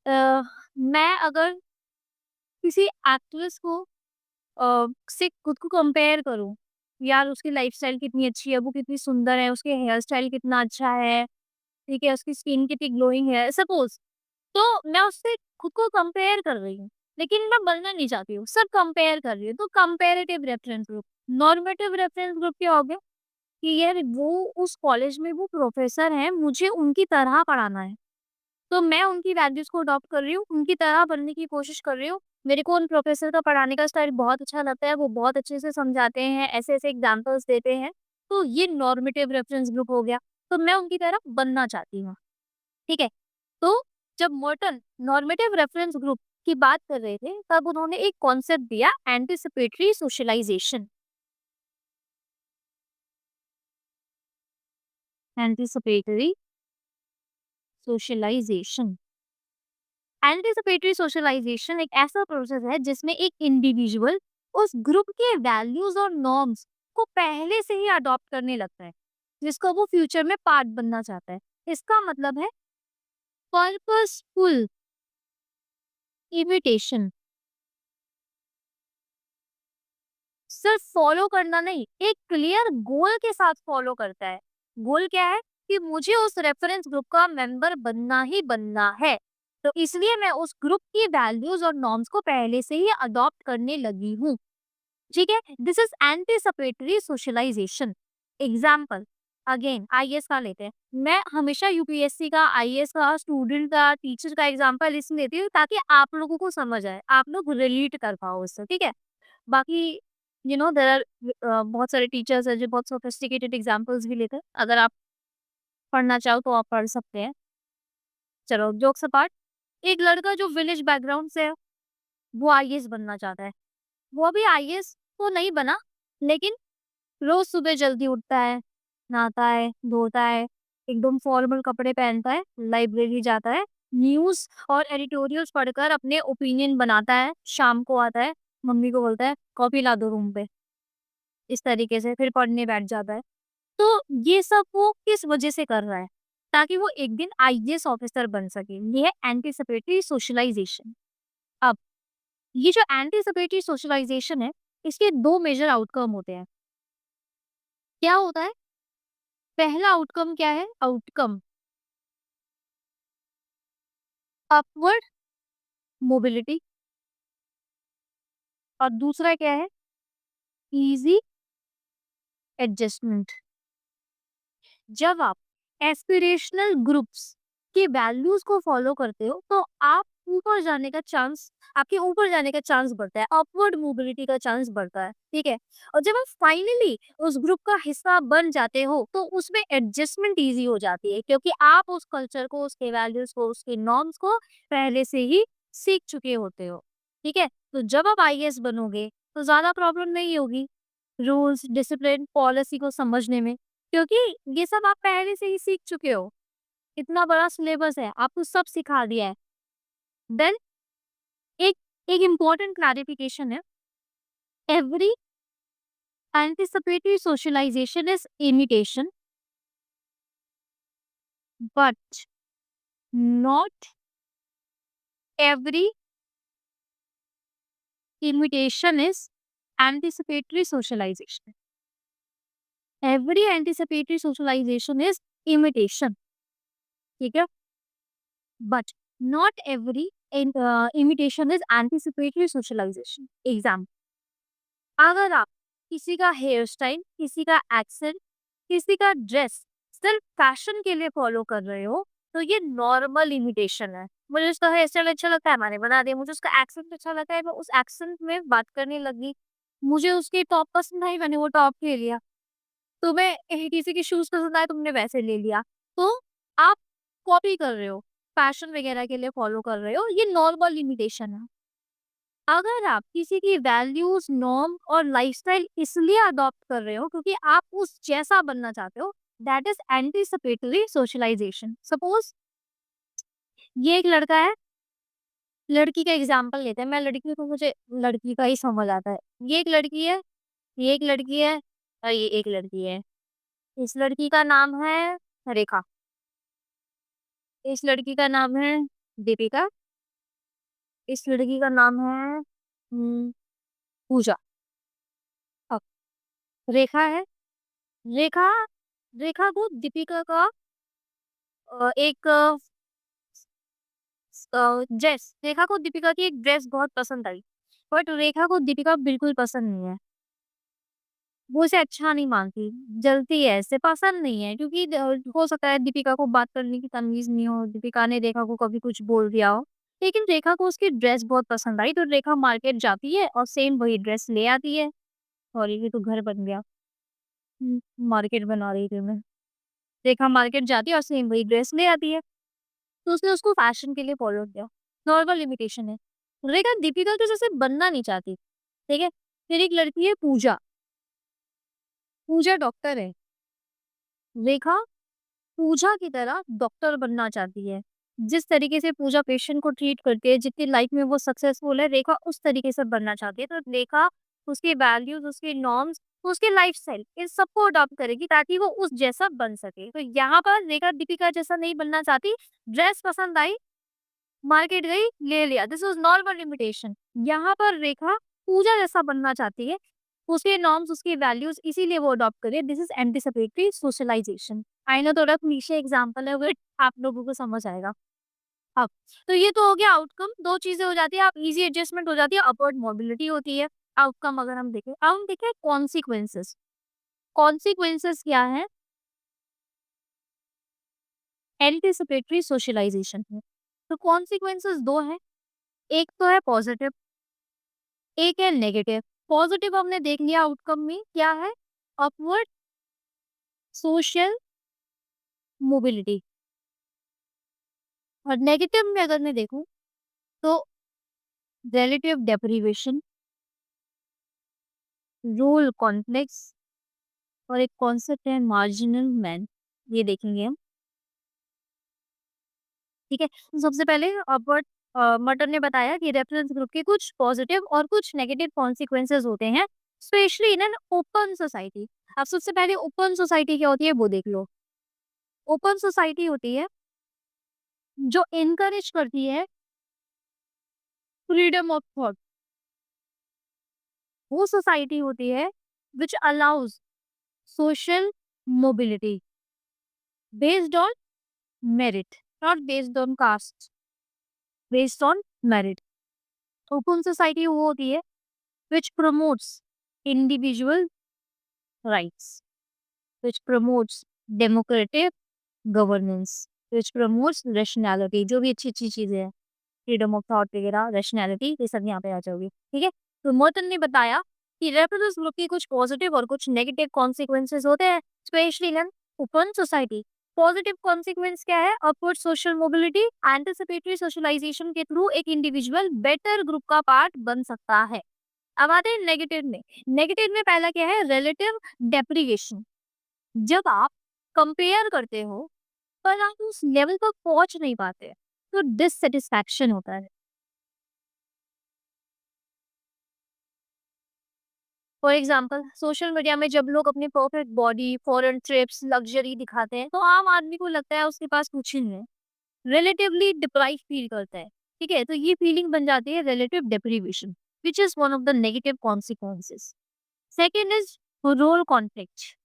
अ, मैं अगर किसी एक्ट्रेस को से खुद को कंपेयर करूँ, यार उसकी लाइफ़स्टाइल कितनी अच्छी है, वो कितनी सुंदर है, उसके हेयर स्टाइल कितना अच्छा है, ठीक है, उसकी स्किन कितनी ग्लोइंग है, सपोज़। तो मैं उससे खुद को कंपेयर कर रही हूँ, लेकिन मैं बनना नहीं चाहती हूँ, सिर्फ कंपेयर कर रही हूँ, तो comparative reference group. Normative reference group क्या हो गया कि यार वो उस कॉलेज में वो प्रोफ़ेसर हैं, मुझे उनकी तरह पढ़ाना है। तो मैं उनकी वैल्यूज़ को अडॉप्ट कर रही हूँ, उनकी तरह बनने की कोशिश कर रही हूँ। मेरे को उन प्रोफ़ेसर का पढ़ाने का स्टाइल बहुत अच्छा लगता है, वो बहुत अच्छे से समझाते हैं, ऐसे-ऐसे एग्ज़ाम्पल्स देते हैं। तो ये नॉर्मेटिव रेफ़रेंस ग्रुप हो गया, तो मैं उनकी तरह बनना चाहती हूँ, ठीक है? तो जब मॉर्टन नॉर्मेटिव रेफ़रेंस ग्रुप की बात कर रहे थे, तब उन्होंने एक कॉन्सेप्ट दिया एंटिसिपेटरी सोशलाइज़ेशन। एंटिसिपेटरी सोशलाइज़ेशन। एंटीसिपेटरी सोशलाइजेशन एक ऐसा प्रोसेस है जिसमें एक इंडिविजुअल उस ग्रुप के वैल्यूज और नॉर्म्स को पहले से ही अडॉप्ट करने लगता है, जिसको वो फ्यूचर में पार्ट बनना चाहता है। इसका मतलब है पर्पसफुल इमिटेशन। सिर्फ फॉलो करना नहीं, एक क्लियर गोल के साथ फॉलो करता है। गोल क्या है कि मुझे उस रेफरेंस ग्रुप का मेंबर बनना ही बनना है, तो इसलिए मैं उस ग्रुप की वैल्यूज और नॉर्म्स को पहले से ही अडॉप्ट करने लगी हूँ। ठीक है, this is anticipatory socialisation. Example, again IAS का लेते हैं। मैं हमेशा यूपीएससी का, आईएएस का, स्टूडेंट का, टीचर का एग्जाम्पल इसलिए देती हूँ ताकि आप लोगों को समझ आए, आप लोग रिलेट कर पाओ उससे। ठीक है, बाकी देयर आर बहुत सारे टीचर्स हैं जो बहुत सोफिस्टिकेटेड एग्जांपल्स भी लेते हैं। अगर आप पढ़ना चाहो तो आप पढ़ सकते हैं। चलो जोक्स अपार्ट, एक लड़का जो विलेज बैकग्राउंड से है, वो आईएएस बनना चाहता है। वो अभी आईएएस तो नहीं बना, लेकिन रोज सुबह जल्दी उठता है, नहाता है, धोता है, एकदम फॉर्मल कपड़े पहनता है, लाइब्रेरी जाता है, न्यूज़ और एडिटोरियल्स पढ़कर अपने ओपिनियन बनाता है, शाम को आता है, मम्मी को बोलता है कॉपी ला दो रूम पे। इस तरीके से फिर पढ़ने बैठ जाता है। तो ये सब वो किस वजह से कर रहा है? ताकि वो एक दिन आईएएस ऑफिसर बन सके। ये है एंटीसिपेटरी सोशलाइजेशन। अब ये जो एंटीसिपेटरी सोशलाइजेशन है, इसके 2 मेजर आउटकम होते हैं। क्या होता है? पहला आउटकम क्या है? आउटकम अपवर्ड मोबिलिटी, और दूसरा क्या है? Easy adjustment. जब आप एस्पिरेशनल ग्रुप्स के वैल्यूज को फॉलो करते हो तो आप ऊपर जाने का चांस आपके ऊपर जाने का चांस बढ़ता है, अपवर्ड मोबिलिटी का चांस बढ़ता है। ठीक है, और जब आप फाइनली उस ग्रुप का हिस्सा बन जाते हो तो उसमें एडजस्टमेंट इजी हो जाती है, क्योंकि आप उस कल्चर को, उसके वैल्यूज को, उसके नॉर्म्स को पहले से ही सीख चुके होते हो। ठीक है, तो जब आप आईएएस बनोगे तो ज्यादा प्रॉब्लम नहीं होगी रूल्स, डिसिप्लिन, पॉलिसी को समझने में, क्योंकि ये सब आप पहले से ही सीख चुके हो। इतना बड़ा सिलेबस है, आपको सब सिखा दिया है। देन एक एक इम्पोर्टेंट क्लैरिफिकेशन है, every anticipatory socialisation is imitation, but not every imitation is anticipatory socialization. Every anticipatory socialization is imitation. ठीक है, but not every imitation is anticipatory socialization. Example, अगर आप किसी का हेयर स्टाइल, किसी का एक्सेंट, किसी का ड्रेस सिर्फ फैशन के लिए फॉलो कर रहे हो, तो ये नॉर्मल इमिटेशन है। मुझे उसका हेयर स्टाइल अच्छा लगता है, मैंने बना दिया। मुझे उसका एक्सेंट अच्छा लगता है, मैं उस एक्सेंट में बात करने लगी। मुझे उसकी टॉप पसंद आई, मैंने वो टॉप ले लिया। तुम्हें किसी के शूज पसंद आए, तुमने वैसे ले लिया। तो आप कॉपी कर रहे हो, फैशन वगैरह के लिए फॉलो कर रहे हो, ये नॉर्मल इमिटेशन है। अगर आप किसी की वैल्यूज, नॉर्म और लाइफस्टाइल इसलिए अडॉप्ट कर रहे हो क्योंकि आप उस जैसा बनना चाहते हो, that is anticipatory socialisation. Suppose ये एक लड़का है, लड़की का एग्जाम्पल लेते हैं। मैं लड़की हूं तो मुझे लड़की का ही समझ आता है। ये एक लड़की है, ये एक लड़की है, और ये एक लड़की है। इस लड़की का नाम है रेखा, इस लड़की का नाम है दीपिका, इस लड़की का नाम है पूजा। अब रेखा है, रेखा रेखा को दीपिका का एक ड्रेस, रेखा को दीपिका की एक ड्रेस बहुत पसंद आई, बट रेखा को दीपिका बिल्कुल पसंद नहीं है। वो उसे अच्छा नहीं मानती, जलती है, इसे पसंद नहीं है, क्योंकि हो सकता है दीपिका को बात करने की तमीज नहीं हो, दीपिका ने रेखा को कभी कुछ बोल दिया हो। लेकिन रेखा को उसकी ड्रेस बहुत पसंद आई, तो रेखा मार्केट जाती है और सेम वही ड्रेस ले आती है। सॉरी, ये तो घर बन गया। मार्केट बना रही थी मैं। रेखा मार्केट जाती है और सेम वही ड्रेस ले आती है, तो उसने उसको फैशन के लिए फॉलो किया। नॉर्मल इमिटेशन है। रेखा दीपिका के जैसे बनना नहीं चाहती। ठीक है, फिर एक लड़की है पूजा, पूजा डॉक्टर है। रेखा पूजा की तरह डॉक्टर बनना चाहती है। जिस तरीके से पूजा पेशेंट को ट्रीट करती है, जितनी लाइफ में वो सक्सेसफुल है, रेखा उस तरीके से बनना चाहती है। तो रेखा उसके वैल्यूज़, उसके नॉर्म्स, उसके लाइफ़स्टाइल इन सबको अडॉप्ट करेगी ताकि वो उस जैसा बन सके। तो यहाँ पर रेखा दीपिका जैसा नहीं बनना चाहती, ड्रेस पसंद आई, मार्केट गई, ले लिया, दिस वाज़ नॉर्मल लिमिटेशन। यहाँ पर रेखा पूजा जैसा बनना चाहती है, उसके नॉर्म्स, उसकी वैल्यूज़ इसीलिए वो अडॉप्ट कर रही है, this is anticipatory socialization. I know थोड़ा क्लीशे एग्ज़ाम्पल है बट आप लोगों को समझ आएगा। अब तो ये तो हो गया आउटकम, 2 चीज़ें हो जाती है, आप ईज़ी एडजस्टमेंट हो जाती है, अपवर्ड मोबिलिटी होती है। आउटकम अगर हम देखें, अब हम देखें कॉन्सिक्वेंसेस। कॉन्सिक्वेंसेस क्या है? एंटीसिपेटरी सोशलाइज़ेशन में। तो कॉन्सिक्वेंसेस 2 हैं, एक तो है पॉजिटिव, एक है नेगेटिव। पॉजिटिव हमने देख लिया आउटकम में क्या है? Upward social mobility. और नेगेटिव में अगर मैं देखूँ तो रिलेटिव डेप्रिवेशन, रोल कॉन्फ्लिक्ट्स और एक कॉन्सेप्ट है मार्जिनल मैन, ये देखेंगे हम। ठीक है? तो सबसे पहले अपवर्ड मर्टन ने बताया कि रेफरेंस ग्रुप के कुछ पॉजिटिव और कुछ नेगेटिव कॉन्सिक्वेंसेस होते हैं, specially in an open society. अब सबसे पहले ओपन सोसाइटी क्या होती है वो देख लो। ओपन सोसाइटी होती है जो एनकरेज करती है फ्रीडम ऑफ थॉट। वो सोसाइटी होती है which allows social mobility based on merit, not based on caste, based on merit. Open society वो होती है which promotes individual rights, which promotes democratic governance, which promotes rationality, जो भी अच्छी-अच्छी चीज़ें हैं, फ्रीडम ऑफ थॉट वगैरह, रैशनैलिटी ये सब यहाँ पे आ जाओगी, ठीक है? तो मर्टन ने बताया कि रेफरेंस ग्रुप की कुछ पॉजिटिव और कुछ नेगेटिव कॉन्सिक्वेंसेस होते हैं, specially in open society. Positive consequence क्या है? Upward social mobility, anticipatory socialisation के थ्रू एक इंडिविजुअल बेटर ग्रुप का पार्ट बन सकता है। अब आते हैं नेगेटिव में। नेगेटिव में पहला क्या है? Relative deprivation. जब आप कंपेयर करते हो पर आप उस लेवल तक पहुंच नहीं पाते तो डिससेटिस्फैक्शन होता है। फॉर एग्जाम्पल सोशल मीडिया में जब लोग अपनी perfect body, foreign trips, luxury दिखाते हैं तो आम आदमी को लगता है उसके पास कुछ ही नहीं है, रिलेटिवली डिप्राइव फील करता है। ठीक है, तो ये फीलिंग बन जाती है relative deprivation, which is one of the negative consequences. Second is role conflict.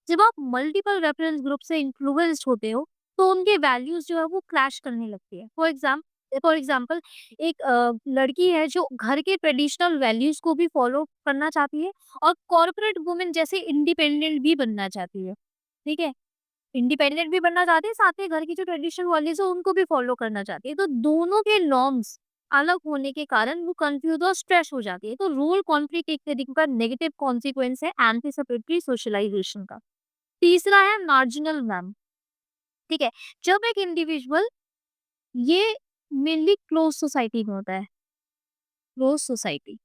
जब आप मल्टीपल रेफरेंस ग्रुप से इन्फ्लुएंस्ड होते हो तो उनके वैल्यूज जो है वो क्लैश करने लगती है। फॉर एग्जाम्पल एक लड़की है जो घर के ट्रेडिशनल वैल्यूज को भी फॉलो करना चाहती है और कॉर्पोरेट वुमेन जैसे इंडिपेंडेंट भी बनना चाहती है। ठीक है, इंडिपेंडेंट भी बनना चाहती है, साथ में घर की जो ट्रेडिशनल वैल्यूज है उनको भी फॉलो करना चाहती है। तो दोनों के नॉर्म्स अलग होने के कारण वो कंफ्यूज और स्ट्रेस हो जाती है। तो रोल कॉन्फ्लिक्ट एक तरीके का नेगेटिव कॉन्सिक्वेंस है एंटीसिपेटरी सोशलाइजेशन का। तीसरा है मार्जिनल मैम। ठीक है, जब एक इंडिविजुअल, ये मेनली क्लोज सोसाइटी में होता है। क्लोज सोसाइटी,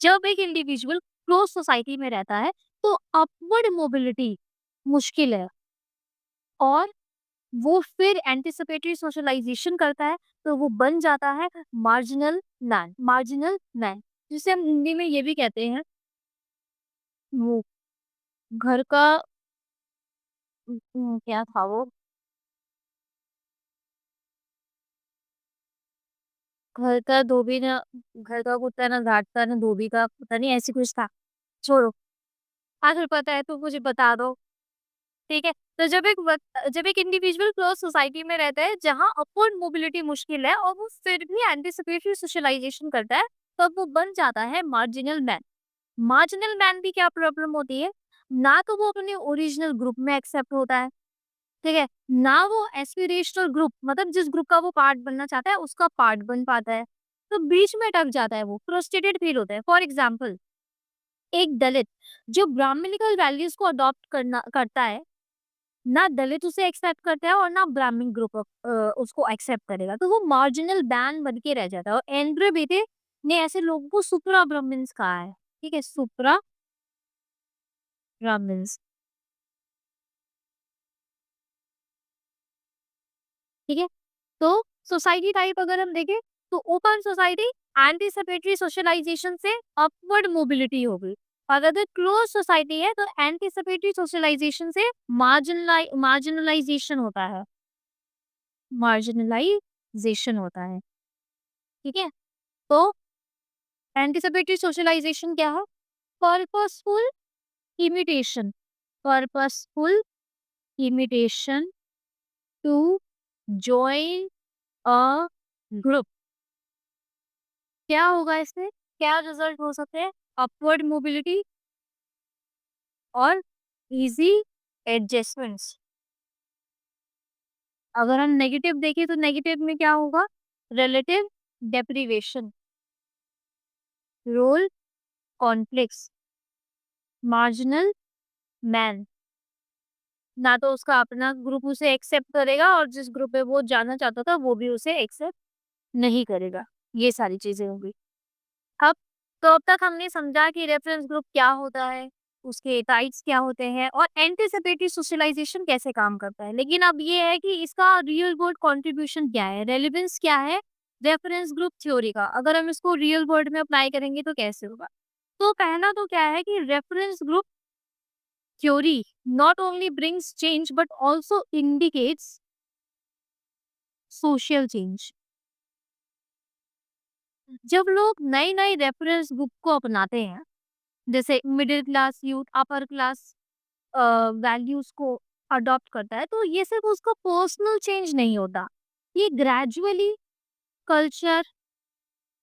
जब एक इंडिविजुअल क्लोज सोसाइटी में रहता है तो अपवर्ड मोबिलिटी मुश्किल है और वो फिर एंटिसिपेटरी सोशलाइजेशन करता है तो वो बन जाता है मार्जिनल मैन। मार्जिनल मैन जिसे हम हिंदी में ये भी कहते हैं, वो घर का क्या था वो, घर का धोबी ना, घर का कुत्ता ना झाड़ता ना धोबी का, पता नहीं ऐसी कुछ था। छोड़ो, अगर पता है तो मुझे बता दो। ठीक है, तो जब एक इंडिविजुअल क्लोज सोसाइटी में रहता है जहाँ अपवर्ड मोबिलिटी मुश्किल है और वो फिर भी एंटिसिपेटरी सोशलाइजेशन करता है, तब वो बन जाता है मार्जिनल मैन। मार्जिनल मैन की क्या प्रॉब्लम होती है? ना तो वो अपने ओरिजिनल ग्रुप में एक्सेप्ट होता है, ठीक है, ना वो एस्पिरेशनल ग्रुप मतलब जिस ग्रुप का वो पार्ट बनना चाहता है उसका पार्ट बन पाता है। तो बीच में अटक जाता है, वो फ्रस्ट्रेटेड फील होता है। फॉर एग्जाम्पल एक दलित जो ब्राह्मणिकल वैल्यूज को अडॉप्ट करना करता है, ना दलित उसे एक्सेप्ट करता है और ना ब्राह्मण ग्रुप उसको एक्सेप्ट करेगा, तो वो मार्जिनल बैन बन के रह जाता है। और एंड्रे बेटे ने ऐसे लोगों को सुप्रा ब्राह्मण्स कहा है। ठीक है, सुप्रा ब्राह्मण्स। ठीक है। तो सोसाइटी टाइप अगर हम देखें तो ओपन सोसाइटी एंटीसिपेटरी सोशलाइजेशन से अपवर्ड मोबिलिटी होगी, और अगर क्लोज सोसाइटी है तो एंटीसिपेटरी सोशलाइजेशन से मार्जिनलाइजेशन होता है, मार्जिनलाइजेशन होता है। ठीक है। तो एंटीसिपेटरी सोशलाइजेशन क्या है? Purposeful imitation, purposeful imitation to join a group। क्या होगा इससे? क्या रिजल्ट हो सकते हैं? अपवर्ड मोबिलिटी और इजी एडजस्टमेंट्स। अगर हम नेगेटिव देखें तो नेगेटिव में क्या होगा? Relative deprivation, role conflicts, marginal man, ना तो उसका अपना ग्रुप उसे एक्सेप्ट करेगा और जिस ग्रुप में वो जाना चाहता था वो भी उसे एक्सेप्ट नहीं करेगा। ये सारी चीजें होंगी। अब तो अब तक हमने समझा कि रेफरेंस ग्रुप क्या होता है, उसके टाइप्स क्या होते हैं और एंटीसिपेटरी सोशलाइजेशन कैसे काम करता है। लेकिन अब ये है कि इसका रियल वर्ल्ड कंट्रीब्यूशन क्या है, रेलेवेंस क्या है रेफरेंस ग्रुप थ्योरी का। अगर हम इसको रियल वर्ल्ड में अप्लाई करेंगे तो कैसे होगा? तो पहला तो क्या है कि reference group theory not only brings change but also indicates social change. जब लोग नए नए रेफरेंस ग्रुप को अपनाते हैं, जैसे middle class youth upper class values को अडॉप्ट करता है, तो ये सिर्फ उसका पर्सनल चेंज नहीं होता, ये gradually culture,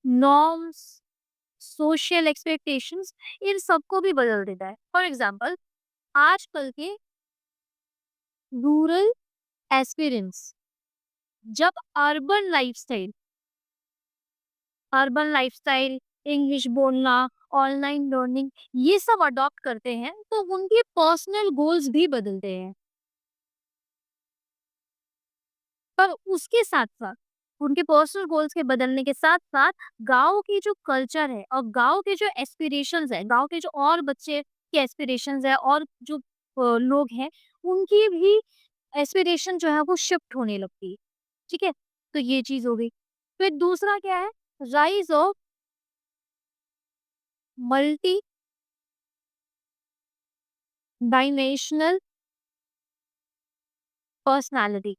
norms, social expectations, इन सबको भी बदल देता है। फॉर एग्जांपल, आजकल के रूरल एस्पिरेंट्स जब अर्बन लाइफस्टाइल, इंग्लिश बोलना, ऑनलाइन लर्निंग, ये सब अडॉप्ट करते हैं, तो उनके पर्सनल गोल्स भी बदलते हैं। पर उसके साथ-साथ, उनके पर्सनल गोल्स के बदलने के साथ-साथ गाँव की जो कल्चर है और गाँव के जो एस्पिरेशंस है, गाँव के जो और बच्चे के एस्पिरेशंस है और जो लोग हैं, उनकी भी एस्पिरेशन जो है वो शिफ्ट होने लगती है। ठीक है? तो ये चीज़ हो गई। फिर दूसरा क्या है? Rise of multi dimensional personality.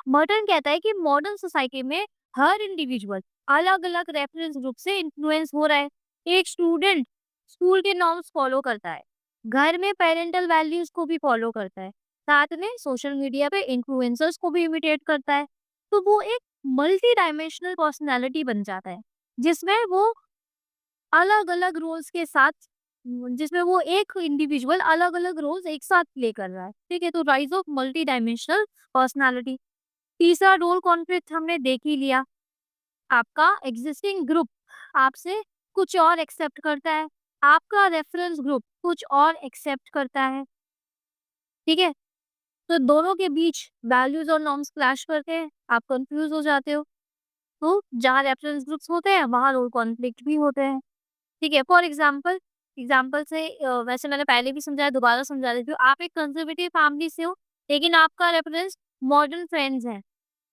Merton कहता है कि मॉडर्न सोसाइटी में हर इंडिविजुअल अलग-अलग रेफरेंस ग्रुप से इन्फ्लुएंस हो रहा है। एक स्टूडेंट स्कूल के नॉर्म्स फॉलो करता है, घर में पेरेंटल वैल्यूज को भी फॉलो करता है, साथ में सोशल मीडिया पे इन्फ्लुएंसर्स को भी इमिटेट करता है। तो वो एक मल्टी डायमेंशनल पर्सनैलिटी बन जाता है, जिसमें वो अलग-अलग रोल्स के साथ जिसमें वो एक इंडिविजुअल अलग-अलग रोल्स एक साथ प्ले कर रहा है। ठीक है? तो rise of multi dimensional personality. तीसरा रोल कॉन्फ्लिक्ट हमने देख ही लिया। आपका एग्जिस्टिंग ग्रुप आपसे कुछ और एक्सेप्ट करता है, आपका रेफरेंस ग्रुप कुछ और एक्सेप्ट करता है। ठीक है? तो दोनों के बीच वैल्यूज और नॉर्म्स क्लैश करते हैं, आप कंफ्यूज हो जाते हो। तो जहाँ रेफरेंस ग्रुप्स होते हैं वहाँ रोल कॉन्फ्लिक्ट भी होते हैं। ठीक है? फॉर एग्जाम्पल, एग्जाम्पल से वैसे मैंने पहले भी समझाया, दोबारा समझा देती हूँ। आप एक कंजर्वेटिव फैमिली से हो, लेकिन आपका रेफरेंस मॉडर्न फ्रेंड्स है।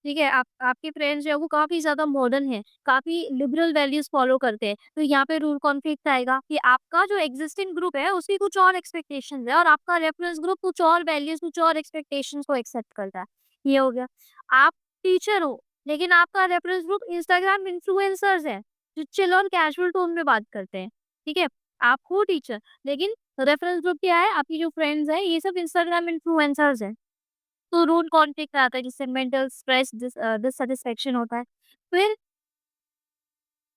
ठीक है? आप आपके फ्रेंड्स जो है वो काफ़ी ज़्यादा मॉडर्न हैं, काफ़ी लिबरल वैल्यूज़ फ़ॉलो करते हैं। तो यहाँ पे रूल कॉन्फ्लिक्ट आएगा कि आपका जो एक्सिस्टिंग ग्रुप है उसकी कुछ और एक्सपेक्टेशंस है और आपका रेफरेंस ग्रुप कुछ और वैल्यूज़, कुछ और एक्सपेक्टेशंस को एक्सेप्ट करता है। ये हो गया। आप टीचर हो, लेकिन आपका रेफरेंस ग्रुप इंस्टाग्राम इन्फ्लुएंसर्स हैं, जो चिल और कैजुअल टोन में बात करते हैं। ठीक है? आप हो टीचर, लेकिन रेफरेंस ग्रुप क्या है? आपकी जो फ्रेंड्स हैं ये सब इंस्टाग्राम इन्फ्लुएंसर्स हैं। तो रूट कॉन्फ्लिक्ट आता है जिससे मेंटल स्ट्रेस डिससैटिस्फैक्शन होता है। फिर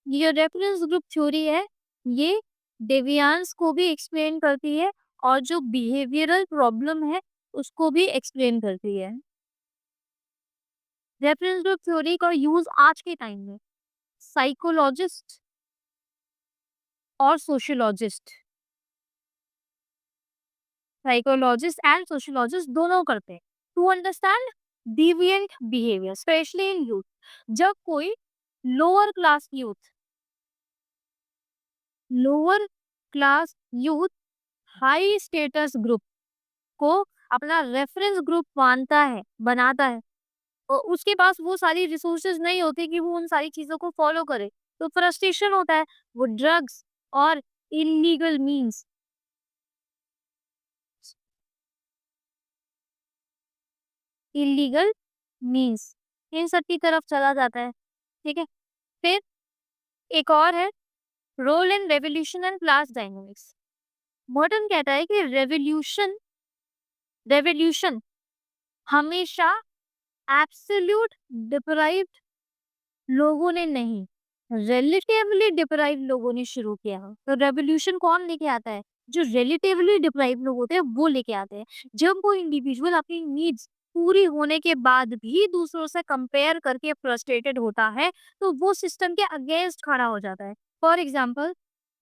ये रेफरेंस ग्रुप थ्योरी है, ये डेविएंस को भी एक्सप्लेन करती है और जो बिहेवियरल प्रॉब्लम है उसको भी एक्सप्लेन करती है। रेफरेंस ग्रुप थ्योरी का यूज आज के टाइम में साइकोलॉजिस्ट और साइकोलॉजिस्ट एंड सोशियोलॉजिस्ट दोनों करते हैं to understand deviant behaviour, specially in youth. जब कोई lower class youth lower class youth high status group को अपना रेफरेंस ग्रुप मानता है, बनाता है, उसके पास वो सारी रिसोर्सेज नहीं होते कि वो उन सारी चीजों को फॉलो करे, तो फ्रस्ट्रेशन होता है। वो ड्रग्स और illegal means illegal means in सब की तरफ चला जाता है। ठीक है। फिर एक और है role in revolution and class dynamics. Merton कहता है कि रेवोल्यूशन रेवोल्यूशन हमेशा एब्सोल्यूट डिप्राइव्ड लोगों ने नहीं, रिलेटिवली डिप्राइव्ड लोगों ने शुरू किया। तो रेवोल्यूशन कौन लेके आता है? जो रिलेटिवली डिप्राइव्ड लोग होते हैं वो लेके आते हैं। जब वो इंडिविजुअल अपनी नीड्स पूरी होने के बाद भी दूसरों से कंपेयर करके फ्रस्ट्रेटेड होता है, तो वो सिस्टम के अगेंस्ट खड़ा हो जाता है। फॉर एग्जाम्पल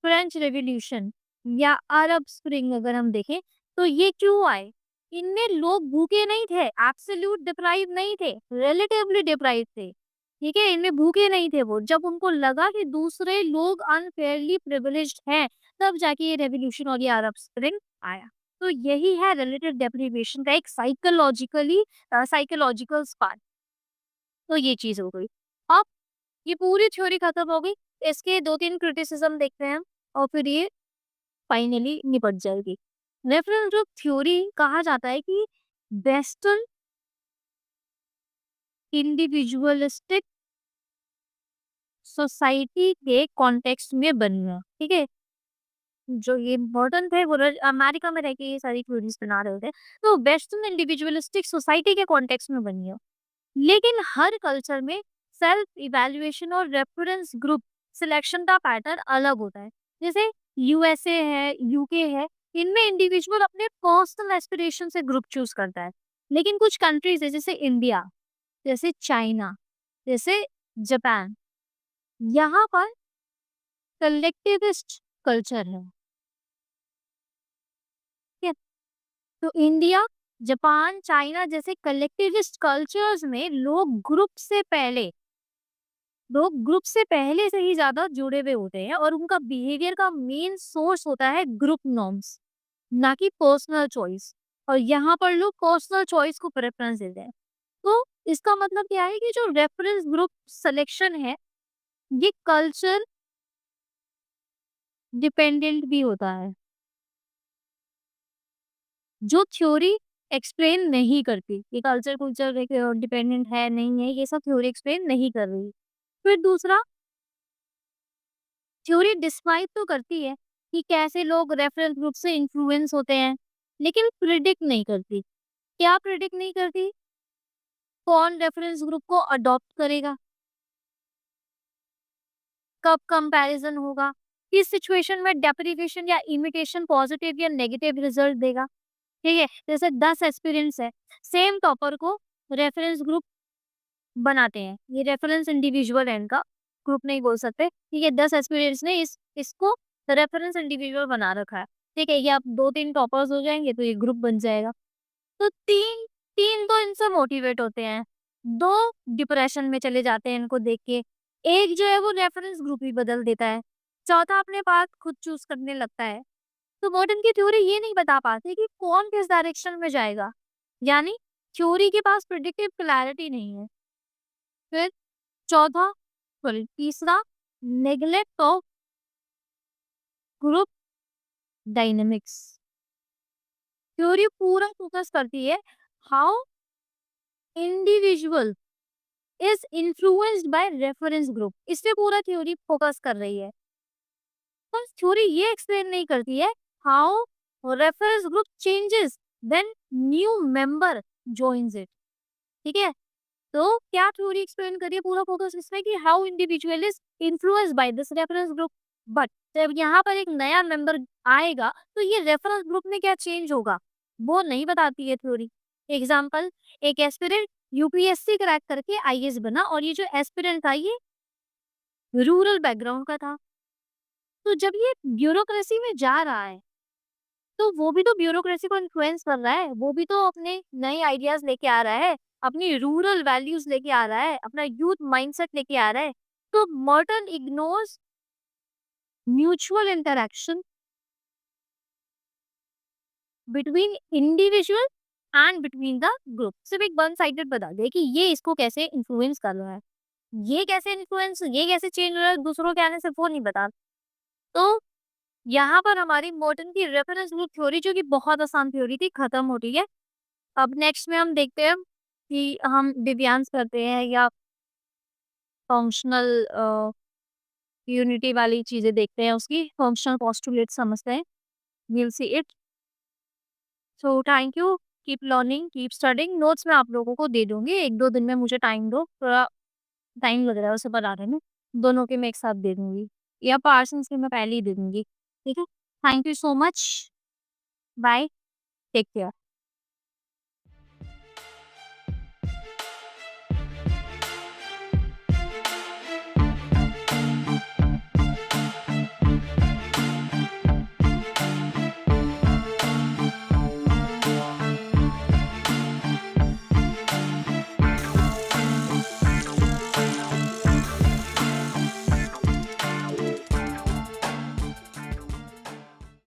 फ्रेंच रेवोल्यूशन या अरब स्प्रिंग अगर हम देखें, तो ये क्यों आए? इनमें लोग भूखे नहीं थे, एब्सोल्यूट डिप्राइव नहीं थे, रिलेटिवली डिप्राइव थे। ठीक है, इनमें भूखे नहीं थे वो। जब उनको लगा कि दूसरे लोग अनफेयरली प्रिविलेज्ड हैं, तब जाके ये रेवोल्यूशन और ये अरब स्प्रिंग आया। तो यही है रिलेटिव डेप्रिवेशन का एक साइकोलॉजिकल स्पार्क। तो ये चीज हो गई। अब ये पूरी थ्योरी खत्म हो गई। इसके 2-3 क्रिटिसिज्म देखते हैं हम और फिर ये फाइनली निपट जाएगी। रेफरेंस ग्रुप थ्योरी कहा जाता है कि वेस्टर्न इंडिविजुअलिस्टिक सोसाइटी के कॉन्टेक्स्ट में बनी है। ठीक है, जो ये मॉडर्न थे वो अमेरिका में रह के ये सारी थ्योरीज बना रहे थे, तो वेस्टर्न इंडिविजुअलिस्टिक सोसाइटी के कॉन्टेक्स्ट में बनी है। लेकिन हर कल्चर में सेल्फ इवैल्यूएशन और रेफरेंस ग्रुप सिलेक्शन का पैटर्न अलग होता है। जैसे यूएसए है, यूके है, इनमें इंडिविजुअल अपने पर्सनल एस्पिरेशन से ग्रुप चूज करता है। लेकिन कुछ कंट्रीज है जैसे इंडिया, जैसे चाइना, जैसे जापान, यहाँ पर कलेक्टिविस्ट कल्चर है। ठीक है? तो इंडिया, जापान, चाइना जैसे कलेक्टिविस्ट कल्चर्स में लोग ग्रुप से पहले से ही ज्यादा जुड़े हुए होते हैं और उनका बिहेवियर का मेन सोर्स होता है ग्रुप नॉर्म्स, ना कि पर्सनल चॉइस। और यहाँ पर लोग पर्सनल चॉइस को प्रेफरेंस देते हैं। तो इसका मतलब क्या है कि जो रेफरेंस ग्रुप सिलेक्शन है, ये कल्चर डिपेंडेंट भी होता है। जो थ्योरी एक्सप्लेन नहीं करती कि कल्चर कल्चर डिपेंडेंट है नहीं है, ये सब थ्योरी एक्सप्लेन नहीं कर रही। फिर दूसरा, थ्योरी डिस्क्राइब तो करती है कि कैसे लोग रेफरेंस ग्रुप से इन्फ्लुएंस होते हैं, लेकिन प्रिडिक्ट नहीं करती। क्या प्रिडिक्ट नहीं करती? कौन रेफरेंस ग्रुप को अडॉप्ट करेगा, कब कंपैरिजन होगा, किस सिचुएशन में डेप्रिवेशन या इमिटेशन पॉजिटिव या नेगेटिव रिजल्ट देगा। ठीक है, जैसे 10 एस्पिरेंट्स है, सेम टॉपर को रेफरेंस ग्रुप बनाते हैं। ये रेफरेंस इंडिविजुअल है, इनका ग्रुप नहीं बोल सकते। ठीक है, 10 एस्पिरेंट्स ने इसको रेफरेंस इंडिविजुअल बना रखा है। ठीक है, ये आप 2-3 टॉपर्स हो जाएंगे तो ये ग्रुप बन जाएगा। तो तीन तीन तो इनसे मोटिवेट होते हैं, 2 डिप्रेशन में चले जाते हैं इनको देख के, एक जो है वो रेफरेंस ग्रुप ही बदल देता है, चौथा अपने पास खुद चूज करने लगता है। तो मॉडर्न की थ्योरी ये नहीं बता पाती कि कौन किस डायरेक्शन में जाएगा, यानी थ्योरी के पास प्रिडिक्टिव क्लैरिटी नहीं है। फिर चौथा सॉरी तीसरा, neglect of group dynamics. Theory पूरा फोकस करती है how individual is influenced by reference group, इस पे पूरा थ्योरी फोकस कर रही है। पर थ्योरी ये एक्सप्लेन नहीं करती है how reference group changes when new member joins it. ठीक है, तो क्या थ्योरी एक्सप्लेन करिए, पूरा फोकस इसमें कि how individual is influenced by this reference group. But जब यहाँ पर एक नया मेंबर आएगा तो ये रेफरेंस ग्रुप में क्या चेंज होगा वो नहीं बताती है थ्योरी। एग्जाम्पल, एक एस्पिरेंट यूपीएससी क्रैक करके आईएएस बना और ये जो एस्पिरेंट था ये रूरल बैकग्राउंड का था। तो जब ये ब्यूरोक्रेसी में जा रहा है तो वो भी तो ब्यूरोक्रेसी को इन्फ्लुएंस कर रहा है, वो भी तो अपने नए आइडियाज लेके आ रहा है, अपनी रूरल वैल्यूज लेके आ रहा है, अपना यूथ माइंडसेट लेके आ रहा है। तो modern ignores mutual interaction between individual and between the group. सिर्फ एक वन साइडेड बता दिया कि ये इसको कैसे इन्फ्लुएंस कर रहा है, ये कैसे इन्फ्लुएंस, ये कैसे चेंज हो रहा है दूसरों के आने से, वो नहीं बता। तो यहाँ पर हमारी मॉर्टन की रेफरेंस ग्रुप थ्योरी, जो कि बहुत आसान थ्योरी थी, खत्म हो रही है। अब नेक्स्ट में हम देखते हैं कि हम डिवियांस करते हैं या फंक्शनल यूनिटी वाली चीजें देखते हैं, उसकी फंक्शनल पोस्टुलेट समझते हैं। We'll see it. So thank you, keep learning, keep studying. Notes मैं आप लोगों को दे दूंगी, 1-2 दिन में मुझे टाइम दो, थोड़ा टाइम लग रहा है उसे बनाने में। दोनों के मैं एक साथ दे दूंगी, या पार्सन्स के मैं पहले ही दे दूंगी। ठीक है, thank you so much, bye, take care.